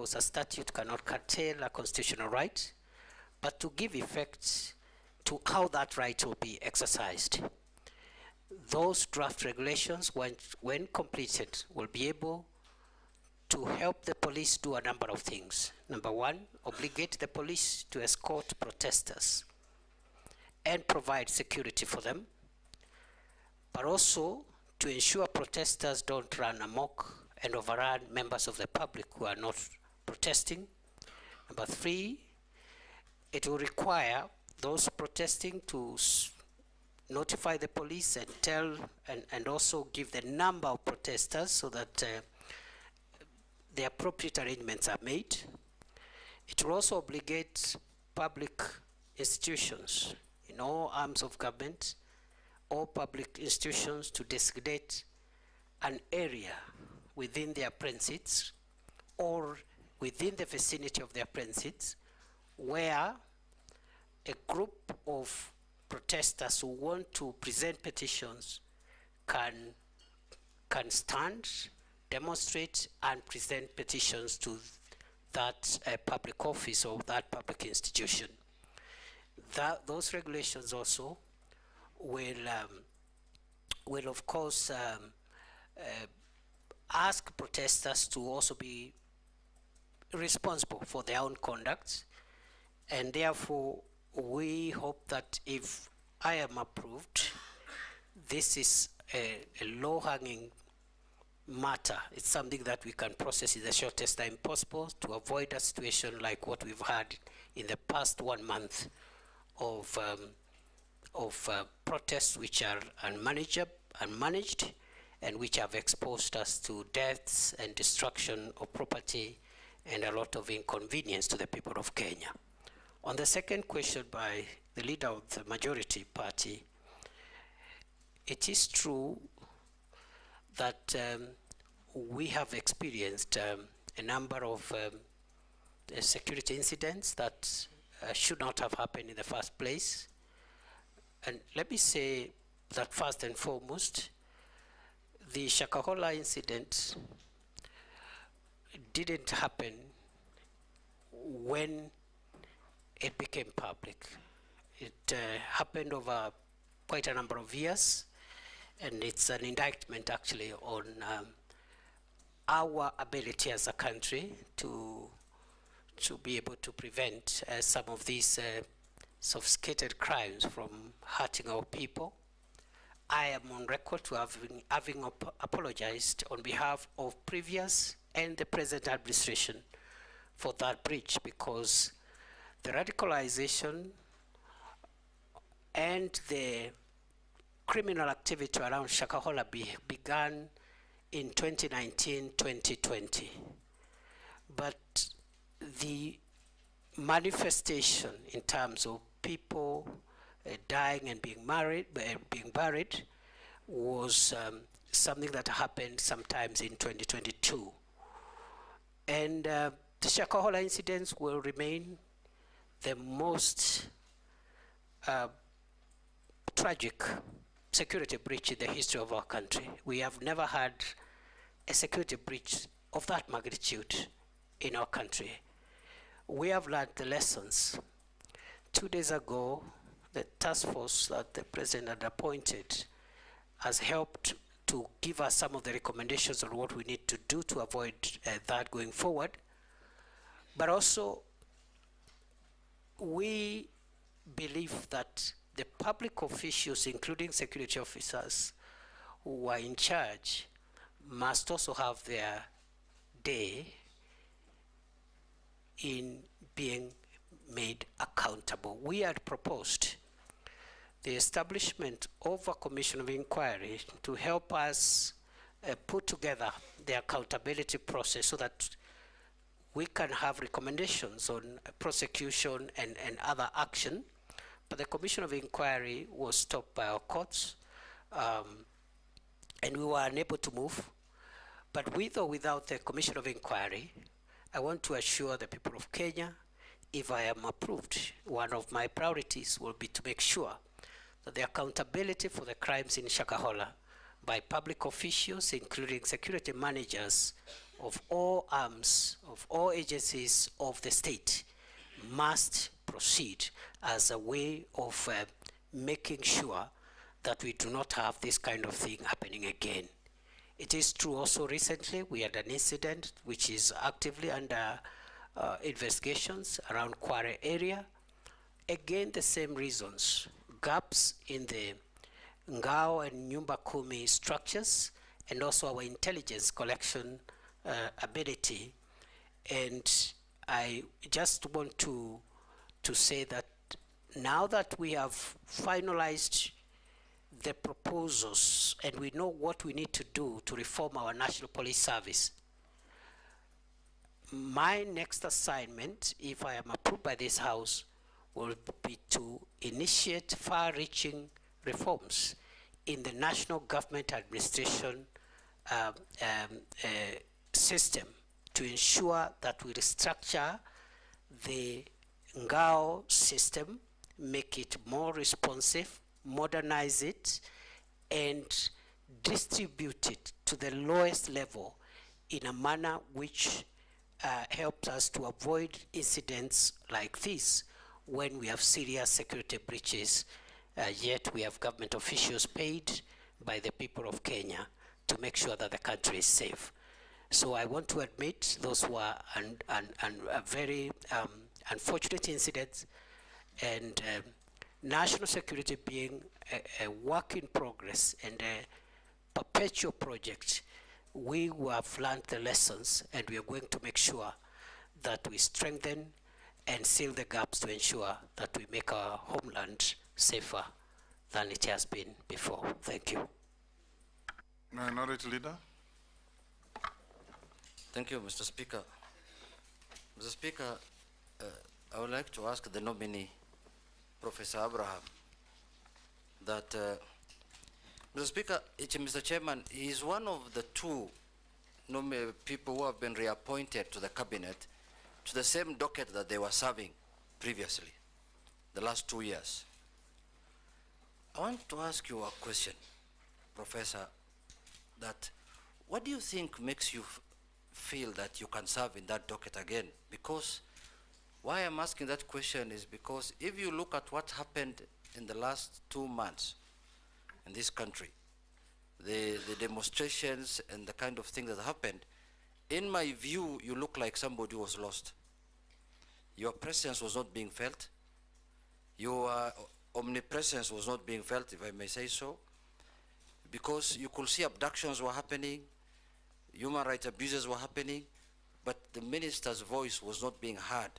because a statute cannot curtail a constitutional right, but to give effect to how that right will be exercised. Those draft regulations, when completed, will be able to help the police do a number of things. Number one, obligate the police to escort protesters and provide security for them, but also to ensure protesters don't run amok and overrun members of the public who are not protesting. Number three, it will require those protesting to notify the police and tell and also give the number of protesters so that the appropriate arrangements are made. It will also obligate public institutions in all arms of government, all public institutions, to designate an area within their premises or within the vicinity of their premises where a group of protesters who want to present petitions can stand, demonstrate, and present petitions to that public office or that public institution. Those regulations also will of course ask protesters to also be responsible for their own conduct, and therefore we hope that if I am approved, this is a low-hanging matter. It's something that we can process in the shortest time possible to avoid a situation like what we've had in the past 1 month of protests which are unmanaged and which have exposed us to deaths and destruction of property and a lot of inconvenience to the people of Kenya. On the second question by the leader of the majority party, it is true that we have experienced a number of security incidents that should not have happened in the first place. And let me say that first and foremost, the Shakahola incident didn't happen when it became public. It happened over quite a number of years, and it's an indictment actually on our ability as a country to be able to prevent some of these sophisticated crimes from hurting our people. I am on record to having apologized on behalf of previous and the present administration for that breach, because the radicalization and the criminal activity around Shakahola began in 2019-2020. But the manifestation in terms of people dying and being buried was something that happened sometimes in 2022. And the Shakahola incidents will remain the most tragic security breach in the history of our country. We have never had a security breach of that magnitude in our country. We have learned the lessons. 2 days ago, the task force that the president had appointed has helped to give us some of the recommendations on what we need to do to avoid that going forward. But also, we believe that the public officials, including security officers who are in charge, must also have their day in being made accountable. We had proposed the establishment of a commission of inquiry to help us put together the accountability process so that we can have recommendations on prosecution and other action. But the commission of inquiry was stopped by our courts, and we were unable to move. But with or without the commission of inquiry, I want to assure the people of Kenya, if I am approved, one of my priorities will be to make sure that the accountability for the crimes in Shakahola by public officials, including security managers of all arms, of all agencies of the state must proceed as a way of making sure that we do not have this kind of thing happening again. It is true also recently we had an incident which is actively under investigations around Kware area. Again, the same reasons, gaps in the Ngao and Nyumba Kumi structures, and also our intelligence collection ability. And I just want to say that now that we have finalized the proposals and we know what we need to do to reform our National Police Service, my next assignment, if I am approved by this House, will be to initiate far-reaching reforms in the national government administration system to ensure that we restructure the Ngao system, make it more responsive, modernize it, and distribute it to the lowest level in a manner which helps us to avoid incidents like this when we have serious security breaches, yet we have government officials paid by the people of Kenya to make sure that the country is safe. So I want to admit those were very unfortunate incidents, and national security being a work in progress and a perpetual project, we have learned the lessons, and we are going to make sure that we strengthen and seal the gaps to ensure that we make our homeland safer than it has been before. Thank you. Minority Leader. Thank you, Mr. Speaker. Mr. Speaker, I would like to ask the nominee, Professor Abraham, that, Mr. Speaker, Mr. Chairman, he is one of the two people who have been reappointed to the cabinet to the same docket that they were serving previously, the last 2 years. I want to ask you a question, Professor, that what do you think makes you feel that you can serve in that docket again? Because why I'm asking that question is because if you look at what happened in the last 2 months in this country, the demonstrations and the kind of things that happened, in my view, you look like somebody who was lost. Your presence was not being felt. Your omnipresence was not being felt, if I may say so, because you could see abductions were happening, human rights abuses were happening, but the minister's voice was not being heard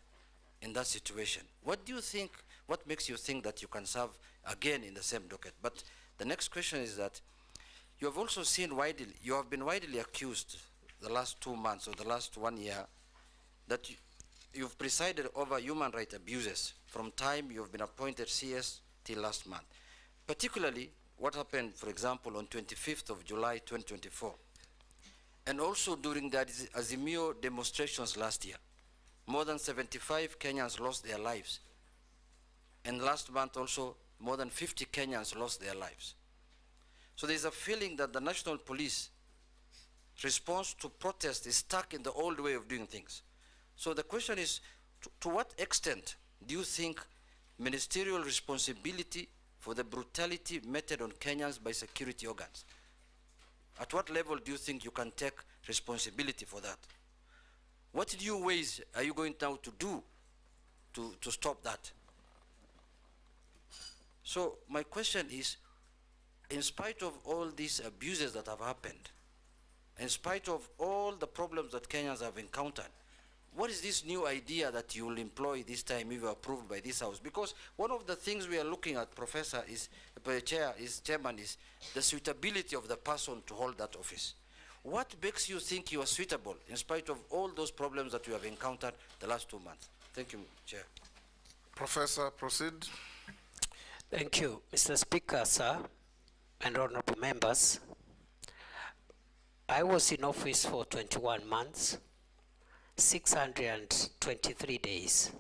in that situation. What do you think, what makes you think that you can serve again in the same docket? But the next question is that you have also seen widely, you have been widely accused the last 2 months or the last 1 year that you've presided over human rights abuses from time you've been appointed CS till last month. Particularly what happened, for example, on 25th of July 2024. And also during the Azimio demonstrations last year. More than 75 Kenyans lost their lives. And last month also, more than 50 Kenyans lost their lives. So there's a feeling that the National Police response to protest is stuck in the old way of doing things. So the question is, to what extent do you think ministerial responsibility for the brutality meted on Kenyans by security organs? At what level do you think you can take responsibility for that? What new ways are you going now to do to stop that? So my question is, in spite of all these abuses that have happened, in spite of all the problems that Kenyans have encountered, what is this new idea that you will employ this time if you are approved by this House? Because one of the things we are looking at, Professor, Chairman, is the suitability of the person to hold that office. What makes you think you are suitable in spite of all those problems that you have encountered the last 2 months? Thank you, Chair. Professor, proceed. Thank you, Mr. Speaker, sir, and honorable members. I was in office for 21 months, 623 days.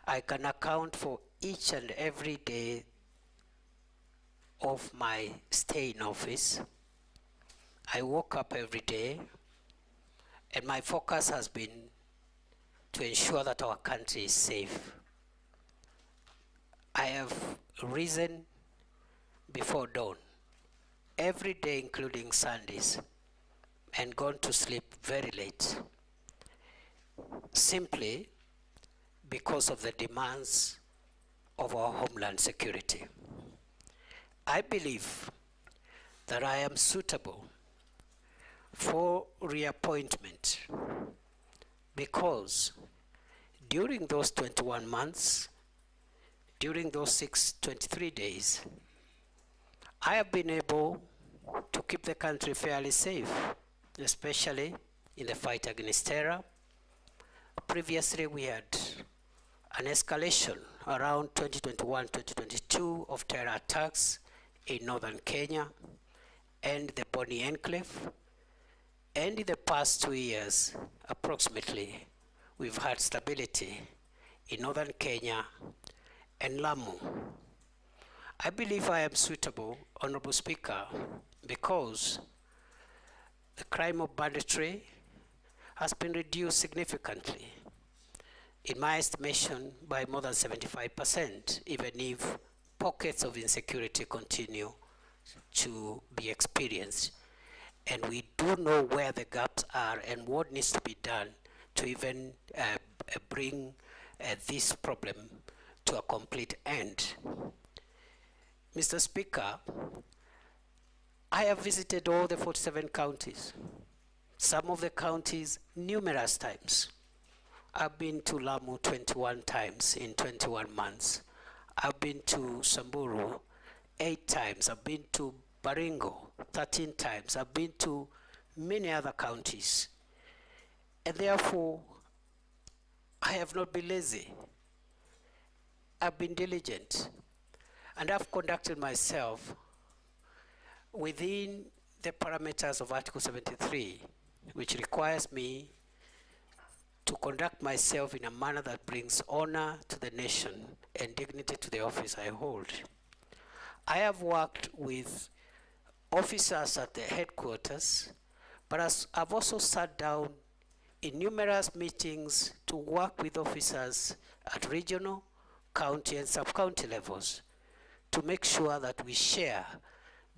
I can account for each and every day of my stay in office. I woke up every day, And my focus has been to ensure that our country is safe. I have risen before dawn every day, including Sundays, and gone to sleep very late, simply because of the demands of our homeland security. I believe that I am suitable for reappointment because during those 21 months, during those 23 days, I have been able to keep the country fairly safe, especially in the fight against terror. Previously, we had an escalation around 2021-2022 of terror attacks in northern Kenya and the Boni Enclave. And in the past 2 years, approximately, we've had stability in northern Kenya and Lamu. I believe I am suitable, Honorable Speaker, because the crime of banditry has been reduced significantly, in my estimation, by more than 75%, even if pockets of insecurity continue to be experienced. And we do know where the gaps are and what needs to be done to even bring this problem to a complete end. Mr. Speaker, I have visited all the 47 counties, some of the counties numerous times. I've been to Lamu 21 times in 21 months. I've been to Samburu 8 times. I've been to Baringo 13 times. I've been to many other counties. And therefore, I have not been lazy. I've been diligent. And I've conducted myself within the parameters of Article 73, which requires me to conduct myself in a manner that brings honor to the nation and dignity to the office I hold. I have worked with officers at the headquarters, but I've also sat down in numerous meetings to work with officers at regional, county, and sub-county levels to make sure that we share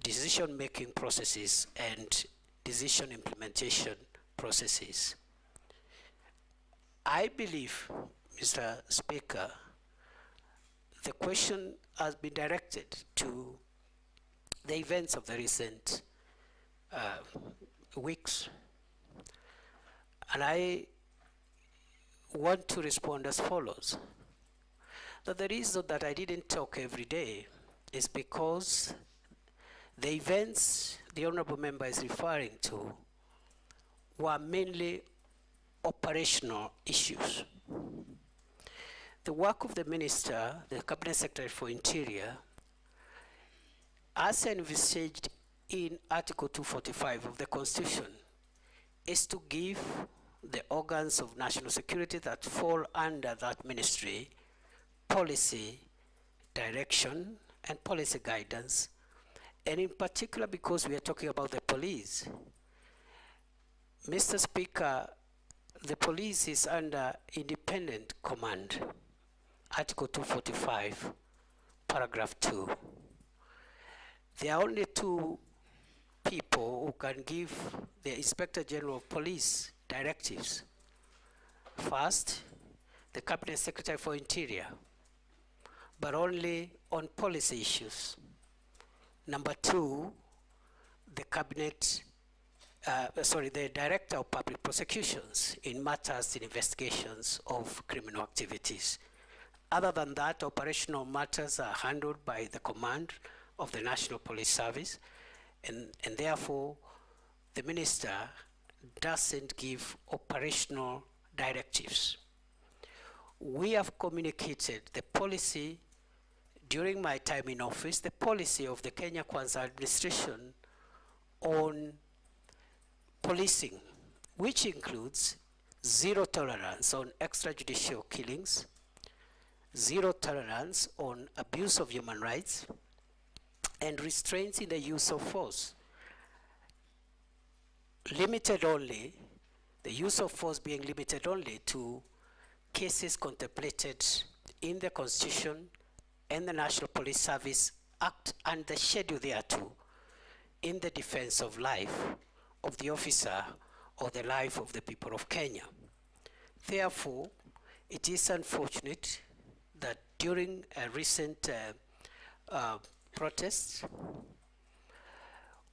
decision-making processes and decision implementation processes. I believe, Mr. Speaker, the question has been directed to the events of the recent weeks. And I want to respond as follows. That the reason that I didn't talk every day is because the events the Honorable Member is referring to were mainly operational issues. The work of the Minister, the Cabinet Secretary for Interior, as envisaged in Article 245 of the Constitution, is to give the organs of national security that fall under that ministry policy, direction, and policy guidance. And in particular, because we are talking about the police, Mr. Speaker, the police is under independent command, Article 245, paragraph 2. There are only two people who can give the Inspector General of Police directives. First, the Cabinet Secretary for Interior, but only on policy issues. Number two, the the Director of Public Prosecutions in matters in investigations of criminal activities. Other than that, operational matters are handled by the command of the National Police Service, and therefore the Minister doesn't give operational directives. We have communicated the policy during my time in office, the policy of the Kenya Kwanza administration on policing, which includes zero tolerance on extrajudicial killings, zero tolerance on abuse of human rights, and restraints in the use of force, limited only the use of force being limited only to cases contemplated in the Constitution and the National Police Service Act and the schedule thereto in the defense of life of the officer or the life of the people of Kenya. Therefore, it is unfortunate that during a recent protests,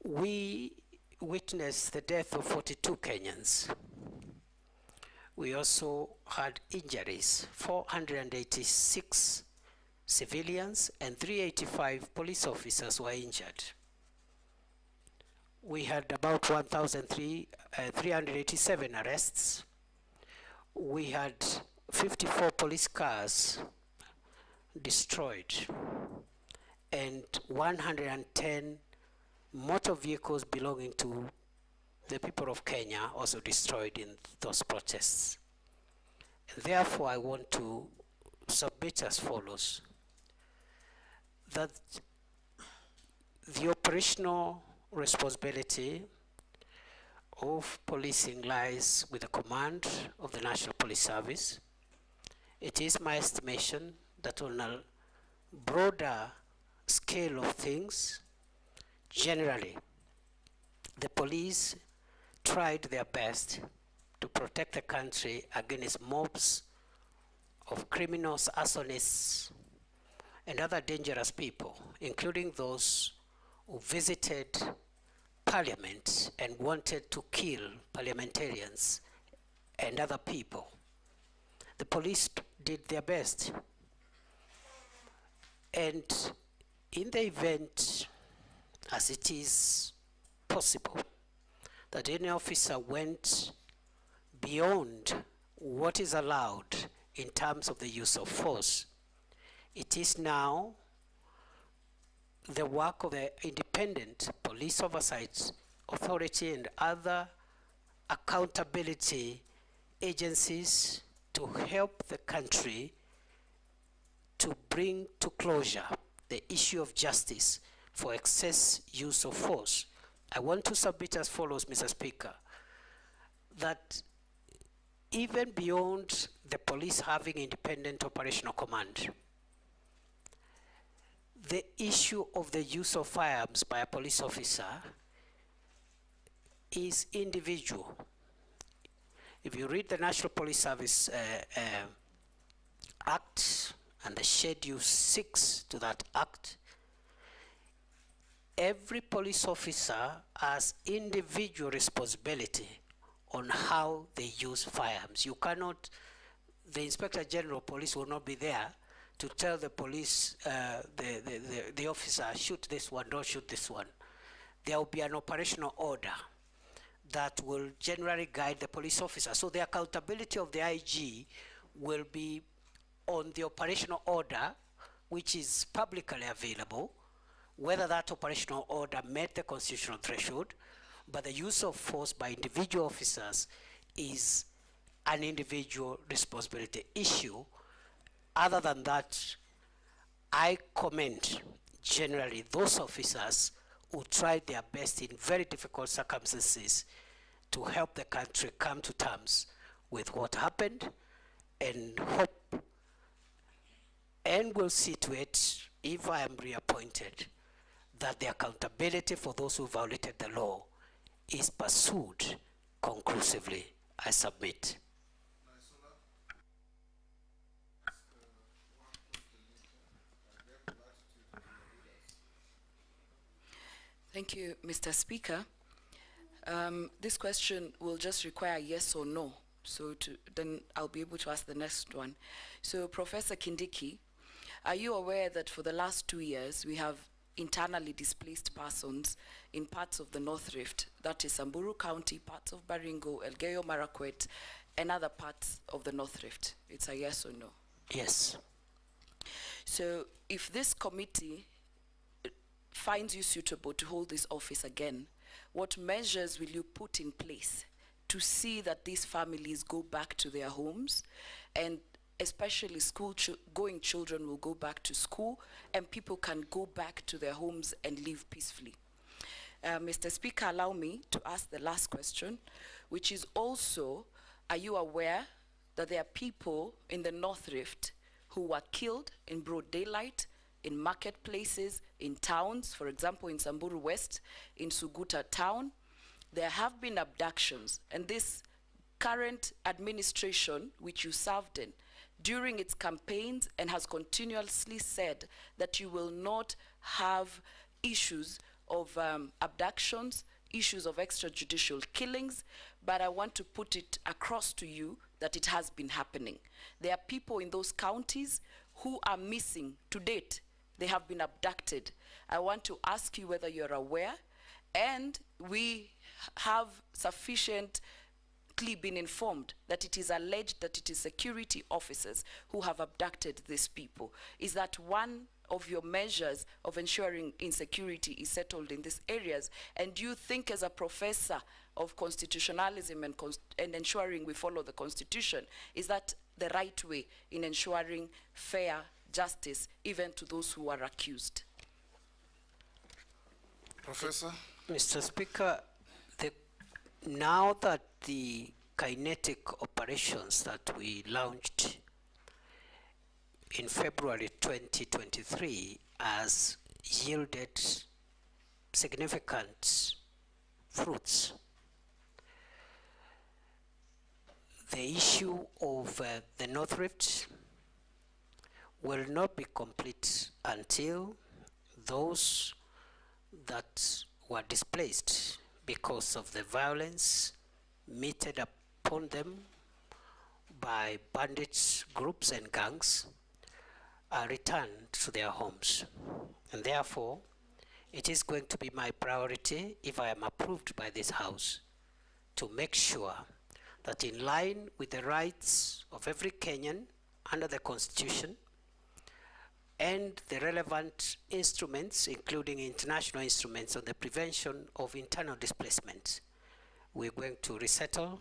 we witnessed the death of 42 Kenyans. We also had injuries, 486 civilians and 385 police officers were injured. We had about 1,387 arrests. We had 54 police cars destroyed and 110 motor vehicles belonging to the people of Kenya also destroyed in those protests. And therefore, I want to submit as follows: that the operational responsibility of policing lies with the command of the National Police Service. It is my estimation that on a broader scale of things, generally, the police tried their best to protect the country against mobs of criminals, arsonists, and other dangerous people, including those who visited Parliament and wanted to kill parliamentarians and other people. The police did their best. And in the event, as it is possible, that any officer went beyond what is allowed in terms of the use of force, it is now the work of the Independent Police Oversight Authority and other accountability agencies to help the country to bring to closure the issue of justice for excess use of force. I want to submit as follows, Mr. Speaker, that even beyond the police having independent operational command, the issue of the use of firearms by a police officer is individual. If you read the National Police Service Act and the Schedule 6 to that Act, every police officer has individual responsibility on how they use firearms. You cannot, the Inspector General of Police will not be there to tell the police, the officer, shoot this one, don't shoot this one. There will be an operational order that will generally guide the police officer. So the accountability of the IG will be on the operational order, which is publicly available, whether that operational order met the constitutional threshold, but the use of force by individual officers is an individual responsibility issue. Other than that, I commend generally those officers who tried their best in very difficult circumstances to help the country come to terms with what happened, and hope and will see to it, if I am reappointed, that the accountability for those who violated the law is pursued conclusively. I submit. Thank you, Mr. Speaker. This question will just require yes or no, so then I'll be able to ask the next one. So, Professor Kindiki, are you aware that for the last 2 years we have internally displaced persons in parts of the North Rift, that is Samburu County, parts of Baringo, Elgeyo Marakwet, and other parts of the North Rift? It's a yes or no? Yes. So if this committee finds you suitable to hold this office again, what measures will you put in place to see that these families go back to their homes, and especially going children will go back to school and people can go back to their homes and live peacefully? Mr. Speaker, allow me to ask the last question, which is also, are you aware that there are people in the North Rift who were killed in broad daylight, in marketplaces, in towns, for example, in Samburu West, in Suguta town? There have been abductions, and this current administration, which you served in, during its campaigns and has continuously said that you will not have issues of abductions, issues of extrajudicial killings, but I want to put it across to you that it has been happening. There are people in those counties who are missing to date. They have been abducted. I want to ask you whether you're aware, and we have sufficiently been informed that it is alleged that it is security officers who have abducted these people. Is that one of your measures of ensuring insecurity is settled in these areas? And do you think, as a professor of constitutionalism and ensuring we follow the Constitution, is that the right way in ensuring fair justice even to those who are accused? Professor? Mr. Speaker, now that the kinetic operations that we launched in February 2023 has yielded significant fruits, the issue of the North Rift will not be complete until those that were displaced because of the violence meted upon them by bandits, groups and gangs are returned to their homes. And therefore, it is going to be my priority, if I am approved by this House, to make sure that in line with the rights of every Kenyan under the Constitution and the relevant instruments, including international instruments on the prevention of internal displacement, we're going to resettle,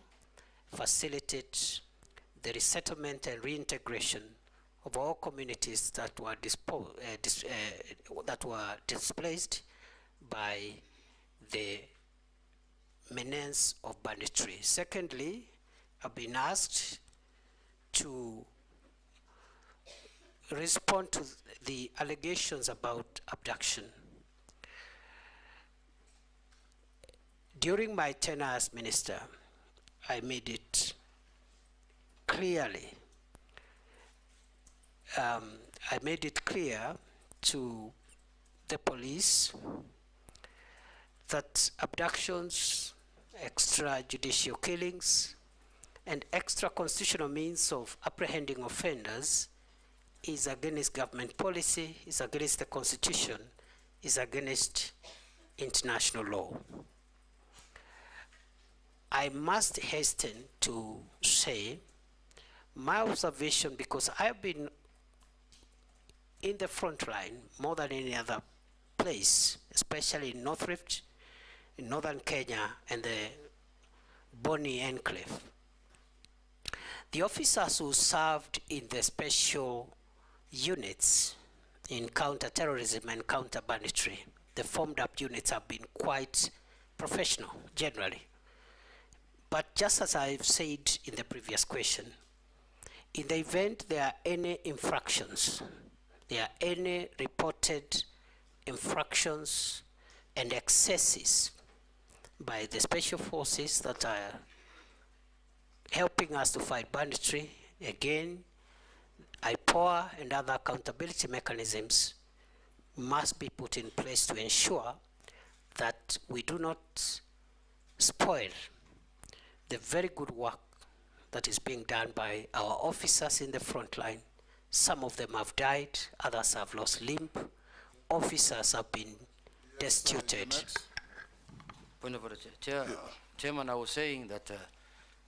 facilitate the resettlement and reintegration of all communities that were displaced by the menace of banditry. Secondly, I've been asked to respond to the allegations about abduction. During my tenure as minister, I made it clearly, clear to the police that abductions, extrajudicial killings, and extra-constitutional means of apprehending offenders is against government policy, is against the Constitution, is against international law. I must hasten to say my observation, because I've been in the front line more than any other place, especially in North Rift, in northern Kenya and the Boni Enclave. The officers who served in the special units in counter-terrorism and counter-banditry, the formed up units, have been quite professional generally. But just as I've said in the previous question, in the event there are any infractions, there are any reported infractions and excesses by the special forces that are helping us to fight banditry, again, IPOA and other accountability mechanisms must be put in place to ensure that we do not spoil the very good work that is being done by our officers in the front line. Some of them have died, others have lost limb, officers have been destituted. Point of order, Chairman, I was saying that,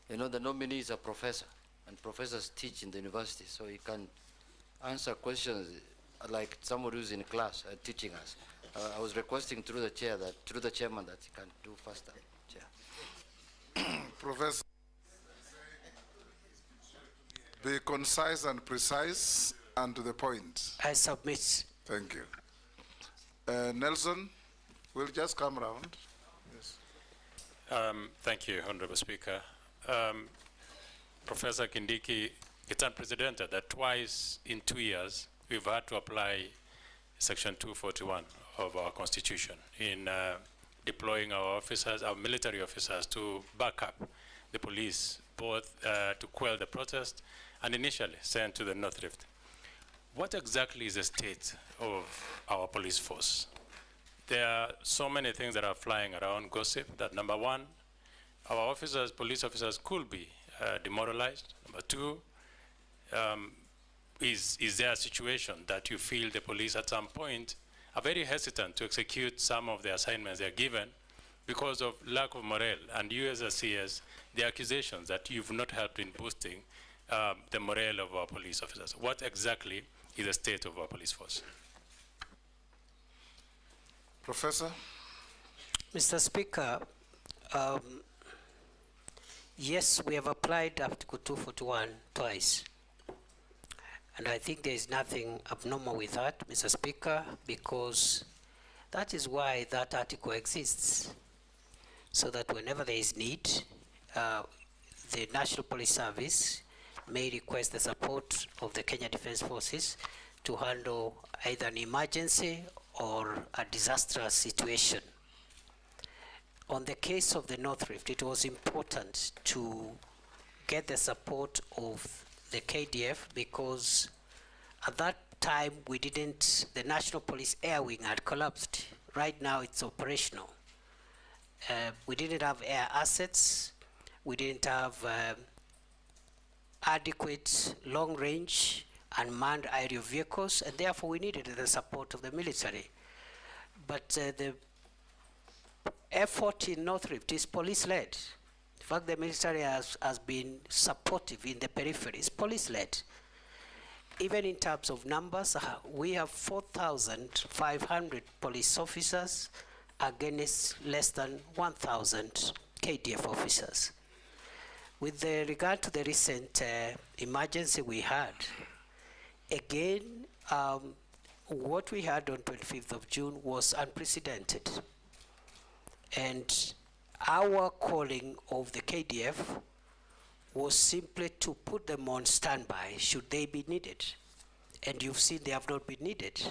the nominee is a professor, and professors teach in the university, so he can answer questions like somebody who's in class teaching us. I was requesting through the chairman that he can do faster. Chair. Professor, be concise and precise and to the point. I submit. Thank you. Nelson, We'll just come round. Yes. Thank you, Honorable Speaker. Professor Kindiki, it's unprecedented that twice in 2 years we've had to apply Section 241 of our Constitution in deploying our officers, our military officers, to back up the police, both to quell the protest and initially sent to the North Rift. What exactly is the state of our police force? There are so many things that are flying around, gossip, that number one, our officers, police officers could be demoralized. Number two, is there a situation that you feel the police at some point are very hesitant to execute some of the assignments they're given because of lack of morale? And you as a CS, the accusations that you've not helped in boosting the morale of our police officers. What exactly is the state of our police force? Professor? Mr. Speaker, yes, we have applied Article 241 twice. And I think there is nothing abnormal with that, Mr. Speaker, because that is why that article exists. So that whenever there is need, the National Police Service may request the support of the Kenya Defence Forces to handle either an emergency or a disastrous situation. On the case of the North Rift, it was important to get the support of the KDF because at that time the National Police Air Wing had collapsed. Right now it's operational. We didn't have air assets, we didn't have adequate long-range unmanned aerial vehicles, and therefore we needed the support of the military. But the effort in North Rift is police-led. In fact, the military has been supportive in the peripheries, police-led. Even in terms of numbers, we have 4,500 police officers against less than 1,000 KDF officers. With regard to the recent emergency we had, again, what we had on 25th of June was unprecedented. And our calling of the KDF was simply to put them on standby should they be needed. And you've seen they have not been needed.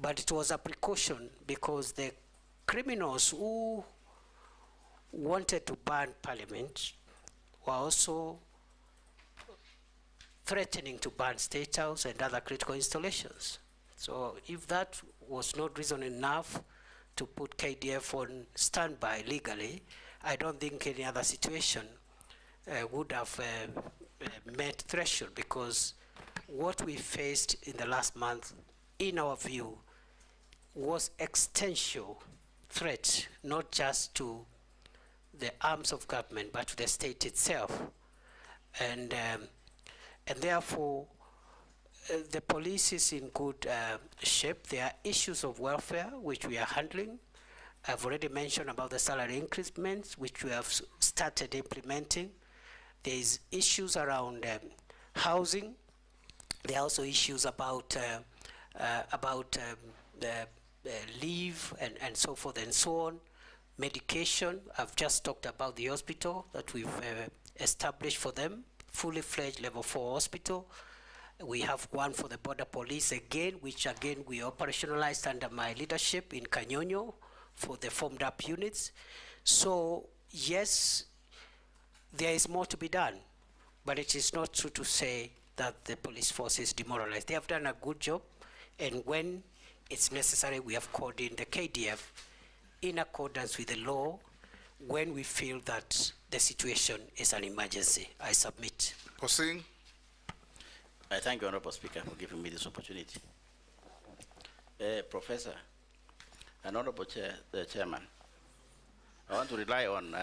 But it was a precaution because the criminals who wanted to burn Parliament were also threatening to burn State House and other critical installations. So if that was not reason enough to put KDF on standby legally, I don't think any other situation would have met threshold, because what we faced in the last month, in our view, was existential threat, not just to the arms of government, but to the state itself. And therefore, the police is in good shape. There are issues of welfare, which we are handling. I've already mentioned about the salary increments, which we have started implementing. There's issues around housing. There are also issues about leave and so forth and so on. Medication, I've just talked about the hospital that we've established for them, fully fledged level 4 hospital. We have one for the border police again, which again we operationalized under my leadership in Kanyonyo for the formed up units. So yes, there is more to be done, but it is not true to say that the police force is demoralized. They have done a good job, and when it's necessary, we have called in the KDF in accordance with the law when we feel that the situation is an emergency. I submit. Posing. I thank you, Honorable Speaker, for giving me this opportunity. Professor, and Honorable Chairman, I want to rely on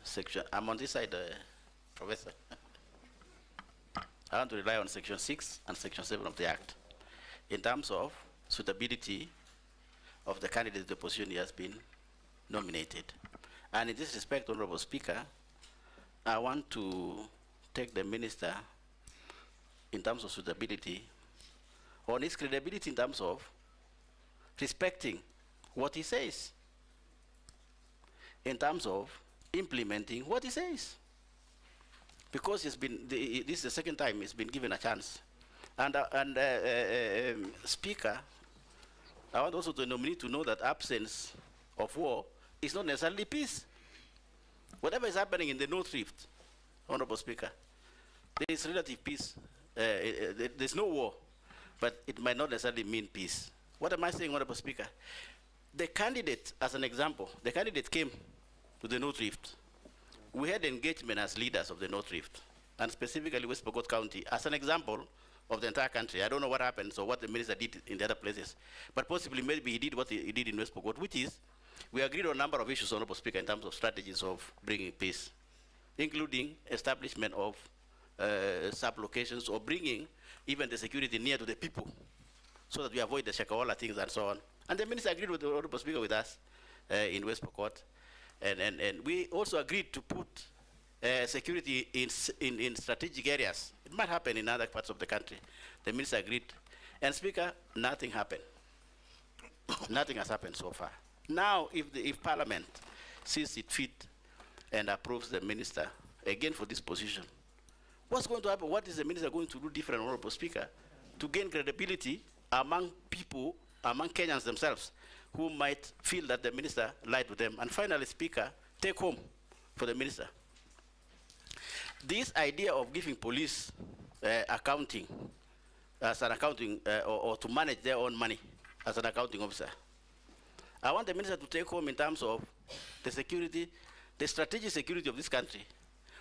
section, I'm on this side, Professor. I want to rely on Section 6 and Section 7 of the Act in terms of suitability of the candidate the position he has been nominated. And in this respect, Honorable Speaker, I want to take the Minister in terms of suitability on his credibility in terms of respecting what he says, in terms of implementing what he says. Because this is the second time he's been given a chance. And Speaker, I want also the nominee to know that absence of war is not necessarily peace. Whatever is happening in the North Rift, Honorable Speaker, there is relative peace. There's no war, but it might not necessarily mean peace. What am I saying, Honorable Speaker? The candidate, as an example, the candidate came to the North Rift. We had engagement as leaders of the North Rift, and specifically West Pokot County, as an example of the entire country. I don't know what happened, so what the minister did in the other places, but possibly maybe he did what he did in West Pokot, which is, we agreed on a number of issues, Honorable Speaker, in terms of strategies of bringing peace, including establishment of sub-locations, or bringing even the security near to the people, so that we avoid the Shakaola things and so on. And the minister agreed with the Honorable Speaker with us in West Pokot. And we also agreed to put security in strategic areas. It might happen in other parts of the country. The minister agreed. And Speaker, nothing happened. Nothing has happened so far. Now, if Parliament sees it fit and approves the minister again for this position, what's going to happen? What is the minister going to do different, Honorable Speaker, to gain credibility among people, among Kenyans themselves, who might feel that the minister lied to them? And finally, Speaker, take home for the minister. This idea of giving police accounting, as an accounting, or to manage their own money as an accounting officer, I want the minister to take home in terms of the security, the strategic security of this country.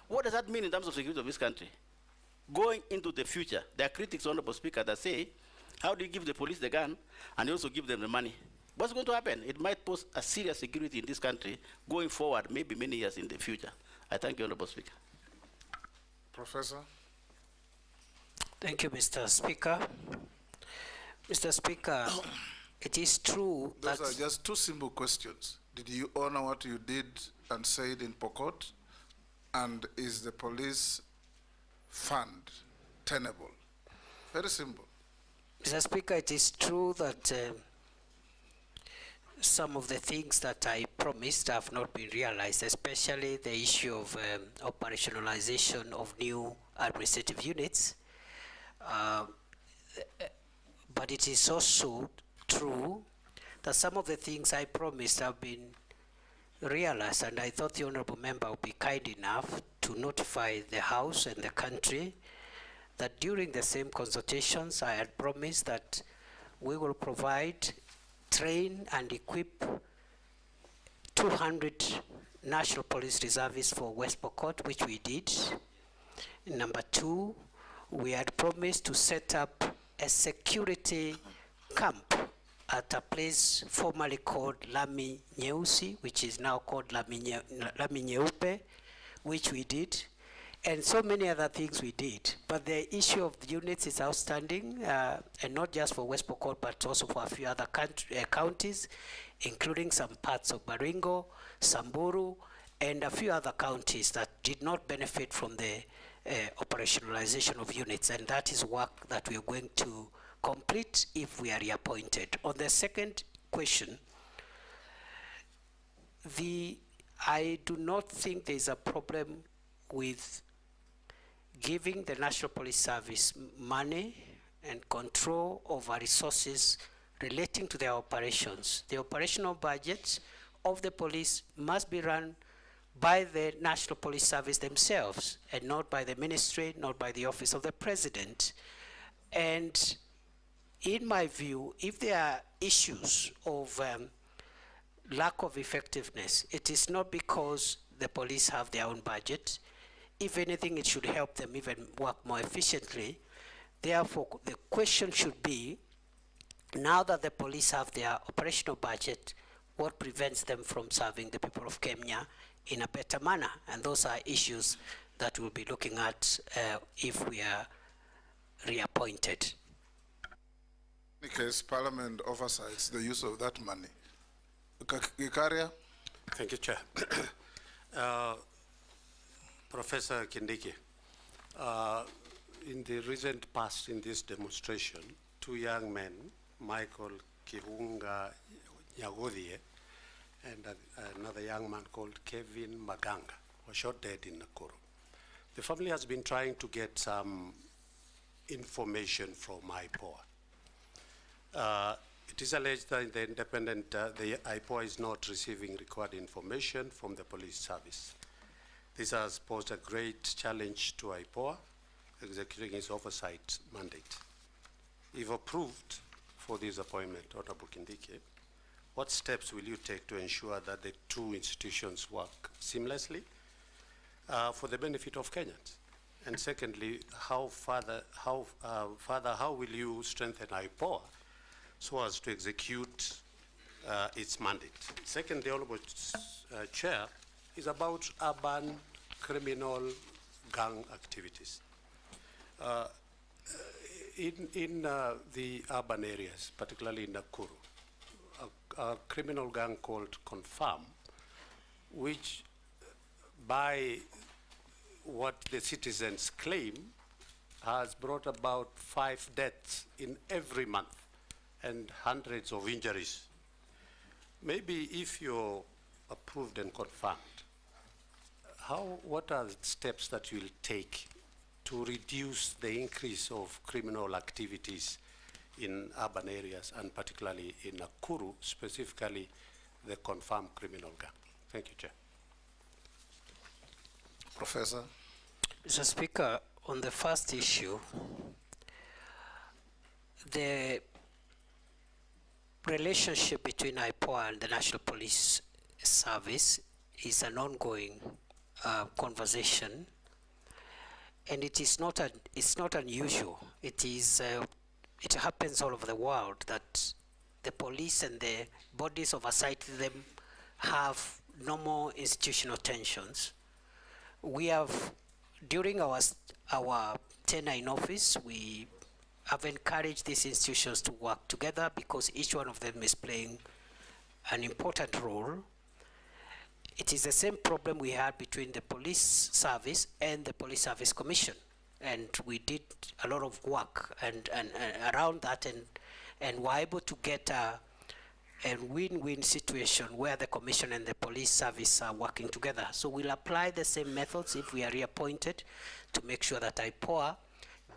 What does that mean in terms of security of this country? Going into the future, there are critics, Honorable Speaker, that say, how do you give the police the gun and you also give them the money? What's going to happen? It might pose a serious security in this country going forward, maybe many years in the future. I thank you, Honorable Speaker. Professor. Thank you, Mr. Speaker. Mr. Speaker, it is true that... Those are just two simple questions. Did you honor what you did and said in Pokot? And is the police fund tenable? Very simple. Mr. Speaker, it is true that some of the things that I promised have not been realized, especially the issue of operationalization of new administrative units. But it is also true that some of the things I promised have been realized, and I thought the honorable member would be kind enough to notify the House and the country that during the same consultations I had promised that we will provide, train and equip 200 National Police Reservists for West Pokot, which we did. Number two, we had promised to set up a security camp at a place formerly called Lami Nyeusi, which is now called Lami Nyeupe, which we did, and so many other things we did. But the issue of the units is outstanding, and not just for West Pokot, but also for a few other counties, including some parts of Baringo, Samburu, and a few other counties that did not benefit from the operationalization of units, and that is work that we are going to complete if we are reappointed. On the second question, I do not think there is a problem with giving the National Police Service money and control over resources relating to their operations. The operational budgets of the police must be run by the National Police Service themselves, and not by the ministry, not by the office of the president. And in my view, if there are issues of lack of effectiveness, it is not because the police have their own budget. If anything, it should help them even work more efficiently. Therefore, the question should be, now that the police have their operational budget, what prevents them from serving the people of Kenya in a better manner? And those are issues that we'll be looking at if we are reappointed. In any case, Parliament oversights the use of that money. Gikaria? Thank you, Chair. Professor Kindiki, in the recent past in this demonstration, two young men, Michael Kihunga Nyagodhie and another young man called Kevin Maganga were shot dead in Nakuru. The family has been trying to get some information from IPOA. It is alleged that the IPOA is not receiving required information from the police service. This has posed a great challenge to IPOA executing its oversight mandate. If approved for this appointment, Honorable Kindiki, what steps will you take to ensure that the two institutions work seamlessly for the benefit of Kenyans? And secondly, how will you strengthen IPOA so as to execute its mandate? Second, the Honorable Chair, is about urban criminal gang activities. In the urban areas, particularly in Nakuru, a criminal gang called Confirm, which by what the citizens claim has brought about 5 deaths in every month and hundreds of injuries. Maybe if you're approved and confirmed, what are the steps that you'll take to reduce the increase of criminal activities in urban areas, and particularly in Nakuru, specifically the confirmed criminal gang? Thank you, Chair. Professor. Mr. Speaker, on the first issue, the relationship between IPOA and the National Police Service is an ongoing conversation, and it's not unusual. It happens all over the world that the police and the bodies oversight them have normal institutional tensions. We have, during our tenure in office, we have encouraged these institutions to work together because each one of them is playing an important role. It is the same problem we had between the police service and the Police Service Commission, and we did a lot of work and around that, and were able to get a win-win situation where the commission and the police service are working together. So we'll apply the same methods if we are reappointed to make sure that IPOA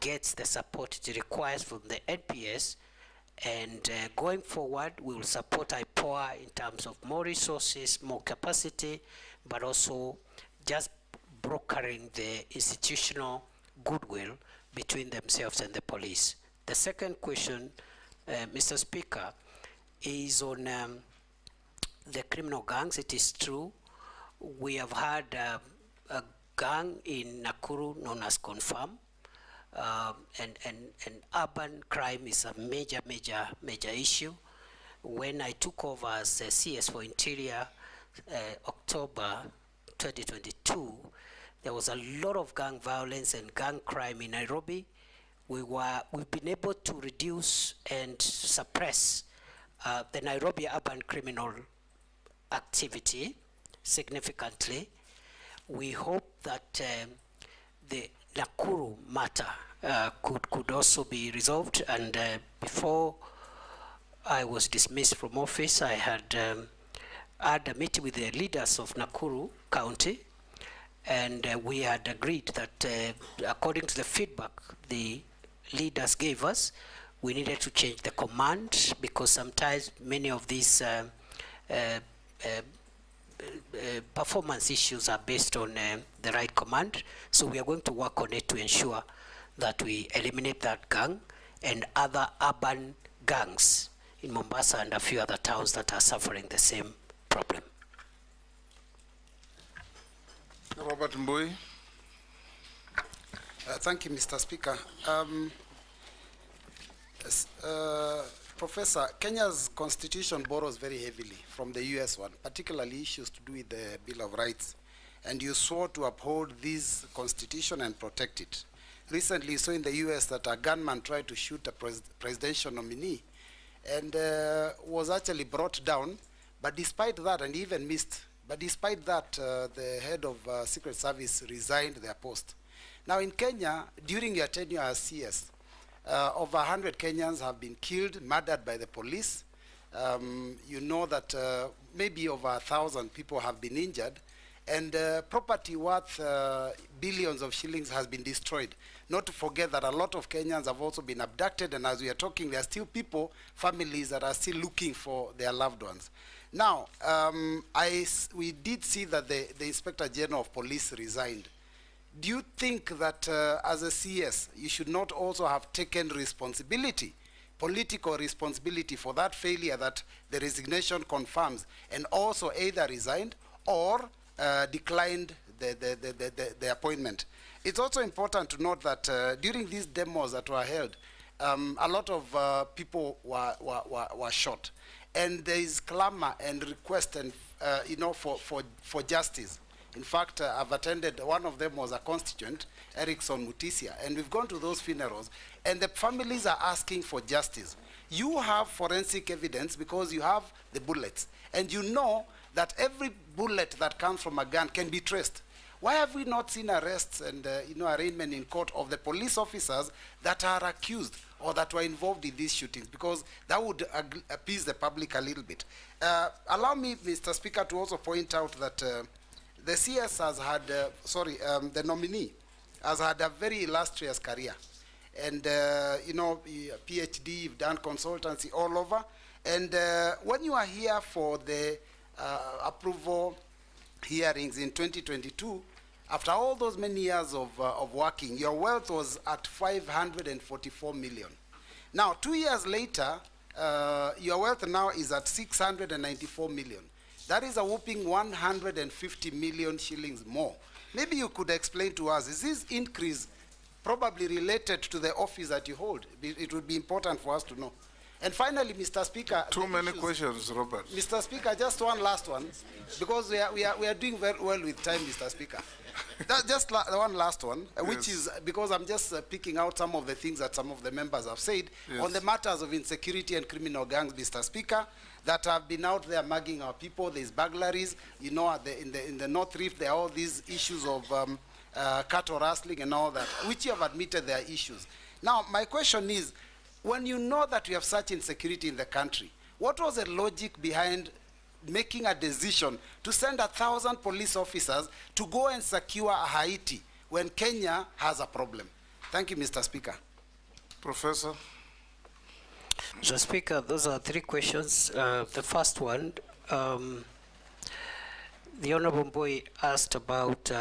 gets the support it requires from the NPS, and going forward we will support IPOA in terms of more resources, more capacity, but also just brokering the institutional goodwill between themselves and the police. The second question, Mr. Speaker, is on the criminal gangs. It is true, we have had a gang in Nakuru known as Confirm, and urban crime is a major issue. When I took over as CS for Interior, October 2022, there was a lot of gang violence and gang crime in Nairobi. We've been able to reduce and suppress the Nairobi urban criminal activity significantly. We hope that the Nakuru matter could also be resolved, and before I was dismissed from office, I had had a meeting with the leaders of Nakuru County, and we had agreed that according to the feedback the leaders gave us, we needed to change the command, because sometimes many of these performance issues are based on the right command. So we are going to work on it to ensure that we eliminate that gang and other urban gangs in Mombasa and a few other towns that are suffering the same problem. Robert Mbui. Thank you, Mr. Speaker. Professor, Kenya's constitution borrows very heavily from the US one, particularly issues to do with the Bill of Rights. And you swore to uphold this constitution and protect it. Recently, you saw in the US that a gunman tried to shoot a presidential nominee and was actually brought down, but despite that, and even missed, but despite that, the head of Secret Service resigned their post. Now in Kenya, during your tenure as CS, over 100 Kenyans have been killed, murdered by the police, you know that maybe over 1,000 people have been injured, and property worth billions of shillings has been destroyed. Not to forget that a lot of Kenyans have also been abducted, and as we are talking, there are still people, families that are still looking for their loved ones. Now, we did see that the Inspector General of Police resigned. Do you think that as a CS, you should not also have taken responsibility, political responsibility for that failure that the resignation confirms, and also either resigned or declined the appointment? It's also important to note that during these demos that were held, a lot of people were shot. And there is clamor and request and, for justice. In fact, I've attended, one of them was a constituent, Erickson Mutisia, and we've gone to those funerals, and the families are asking for justice. You have forensic evidence because you have the bullets, and you know that every bullet that comes from a gun can be traced. Why have we not seen arrests and arraignment in court of the police officers that are accused or that were involved in these shootings? Because that would appease the public a little bit. Allow me, Mr. Speaker, to also point out that the CS has had, the nominee has had a very illustrious career. And, PhD, you've done consultancy all over. And when you are here for the approval hearings in 2022, after all those many years of working, your wealth was at 544 million. Now, 2 years later, your wealth now is at 694 million. That is a whopping 150 million shillings more. Maybe you could explain to us, is this increase probably related to the office that you hold? It would be important for us to know. And finally, Mr. Speaker, too many questions, Robert. Mr. Speaker, just one last one, because we are doing very well with time, Mr. Speaker. Just one last one, which is because I'm just picking out some of the things that some of the members have said on the matters of insecurity and criminal gangs, Mr. Speaker, that have been out there mugging our people. There's burglaries, in the North Rift, there are all these issues of cattle rustling and all that, which you have admitted there are issues. Now, my question is, when you know that we have such insecurity in the country, what was the logic behind making a decision to send 1,000 police officers to go and secure Haiti when Kenya has a problem? Thank you, Mr. Speaker. Professor. Mr. Speaker, those are three questions. The first one, the Honorable Boy asked about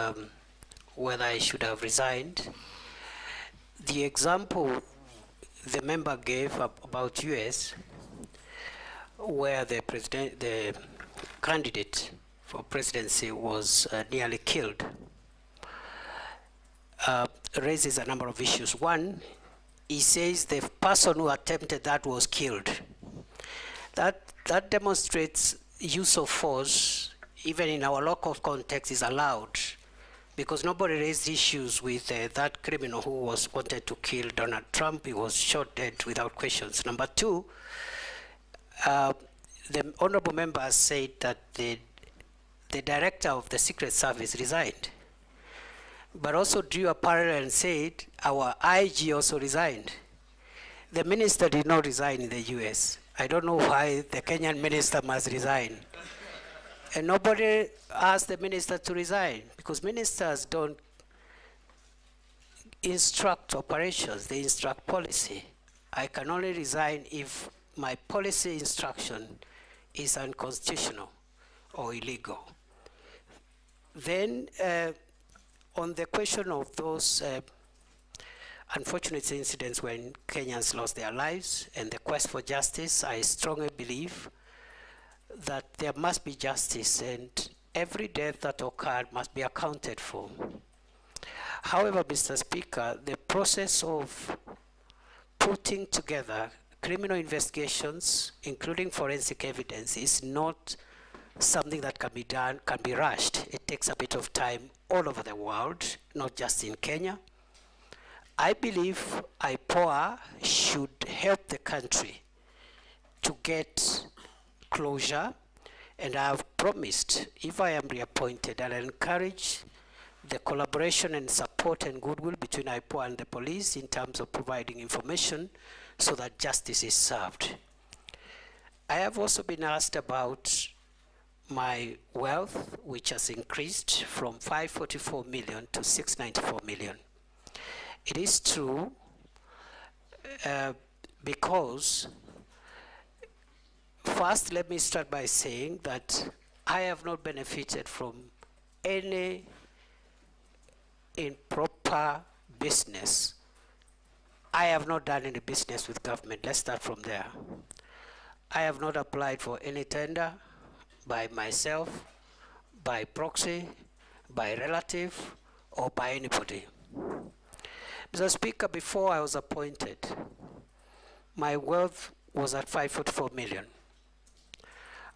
whether I should have resigned. The example the member gave about US, where the candidate for presidency was nearly killed, raises a number of issues. One, he says the person who attempted that was killed. That demonstrates use of force, even in our local context, is allowed, because nobody raised issues with that criminal who was wanted to kill Donald Trump. He was shot dead without questions. Number two, the honorable member has said that the director of the Secret Service resigned, but also drew a parallel and said our IG also resigned. The minister did not resign in the US. I don't know why the Kenyan minister must resign. And nobody asked the minister to resign, because ministers don't instruct operations, they instruct policy. I can only resign if my policy instruction is unconstitutional or illegal. Then on the question of those unfortunate incidents when Kenyans lost their lives and the quest for justice, I strongly believe that there must be justice, and every death that occurred must be accounted for. However, Mr. Speaker, the process of putting together criminal investigations, including forensic evidence, is not something that can be done, can be rushed. It takes a bit of time all over the world, not just in Kenya. I believe IPOA should help the country to get closure, and I have promised, if I am reappointed, I'll encourage the collaboration and support and goodwill between IPOA and the police in terms of providing information so that justice is served. I have also been asked about my wealth, which has increased from 544 million to 694 million. It is true because, first, let me start by saying that I have not benefited from any improper business. I have not done any business with government. Let's start from there. I have not applied for any tender by myself, by proxy, by relative, or by anybody. Mr. Speaker, before I was appointed, my wealth was at 544 million.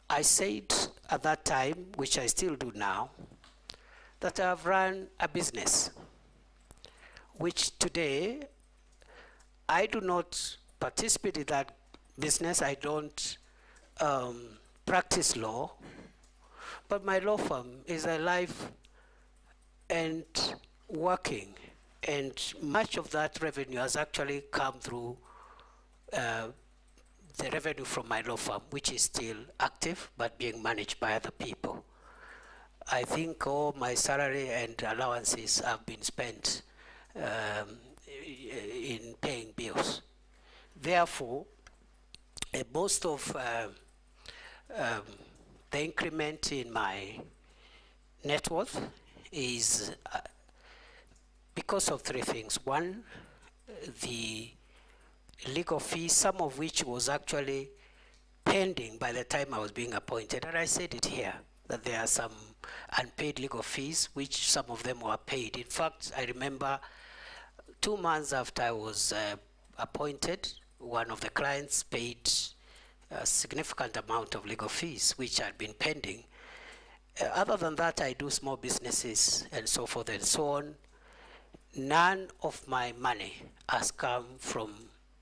I said at that time, which I still do now, that I have run a business, which today I do not participate in that business. I don't practice law, but my law firm is alive and working, and much of that revenue has actually come through the revenue from my law firm, which is still active but being managed by other people. I think all my salary and allowances have been spent in paying bills. Therefore, most of the increment in my net worth is because of three things. One, the legal fees, some of which was actually pending by the time I was being appointed, and I said it here, that there are some unpaid legal fees, which some of them were paid. In fact, I remember 2 months after I was appointed, one of the clients paid a significant amount of legal fees, which had been pending. Other than that, I do small businesses and so forth and so on. None of my money has come from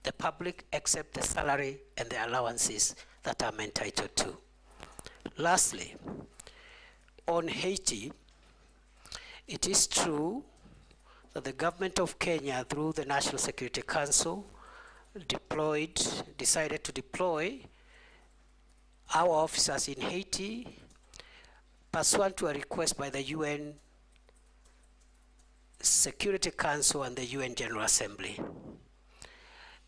the public except the salary and the allowances that I'm entitled to. Lastly, on Haiti, it is true that the government of Kenya, through the National Security Council, decided to deploy our officers in Haiti pursuant to a request by the UN Security Council and the UN General Assembly.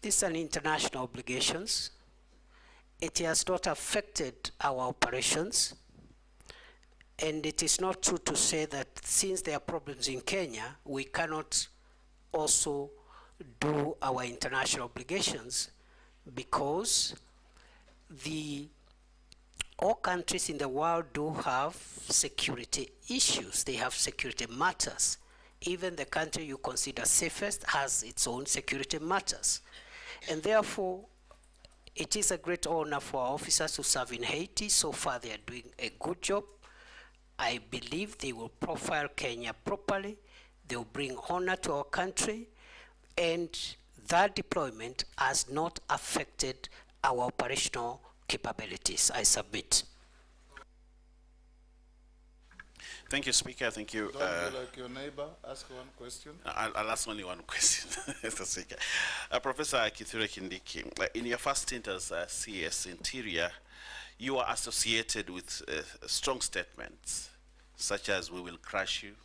These are international obligations. It has not affected our operations, and it is not true to say that since there are problems in Kenya, we cannot also do our international obligations, because all countries in the world do have security issues. They have security matters. Even the country you consider safest has its own security matters. And therefore, it is a great honor for our officers to serve in Haiti. So far, they are doing a good job. I believe they will profile Kenya properly. They will bring honor to our country. And that deployment has not affected our operational capabilities. I submit. Thank you, Speaker. Thank you. Don't you like your neighbor? Ask one question. I'll ask only one question, Mr. Speaker. Professor Kindiki, in your first stint as CS Interior, you were associated with strong statements, such as "we will crush you,"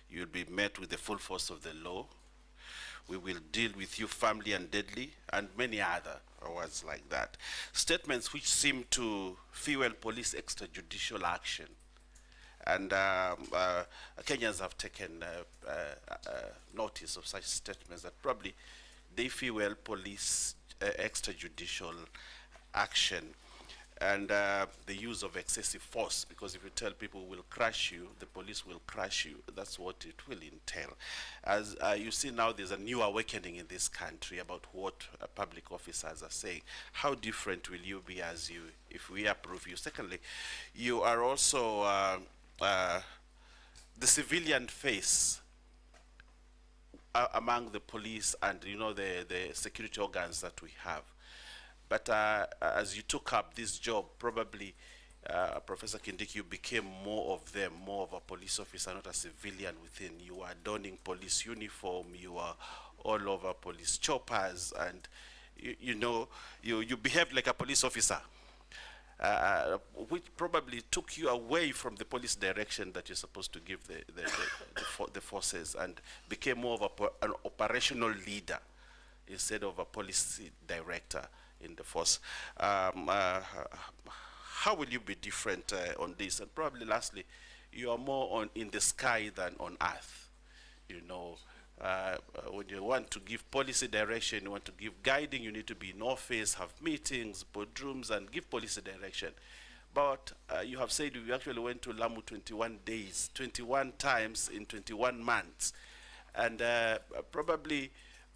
you'll be met with the full force of the law, "we will deal with you firmly and deadly," and many other words like that. Statements which seem to fuel police extrajudicial action. And Kenyans have taken notice of such statements that probably they fuel police extrajudicial action, and the use of excessive force, because if you tell people we'll crush you, the police will crush you, that's what it will entail. As you see now, there's a new awakening in this country about what public officers are saying. How different will you be if we approve you? Secondly, you are also the civilian face among the police and the security organs that we have. But as you took up this job, probably Professor Kindiki, you became more of them, more of a police officer, not a civilian within. You are donning police uniform, you are all over police choppers, and you behaved like a police officer, which probably took you away from the police direction that you're supposed to give the forces, and became more of an operational leader instead of a policy director in the force. How will you be different on this? And probably lastly, you are more in the sky than on earth. When you want to give policy direction, you want to give guiding, you need to be in office, have meetings, boardrooms, and give policy direction. But you have said you actually went to Lamu 21 days, 21 times in 21 months. And probably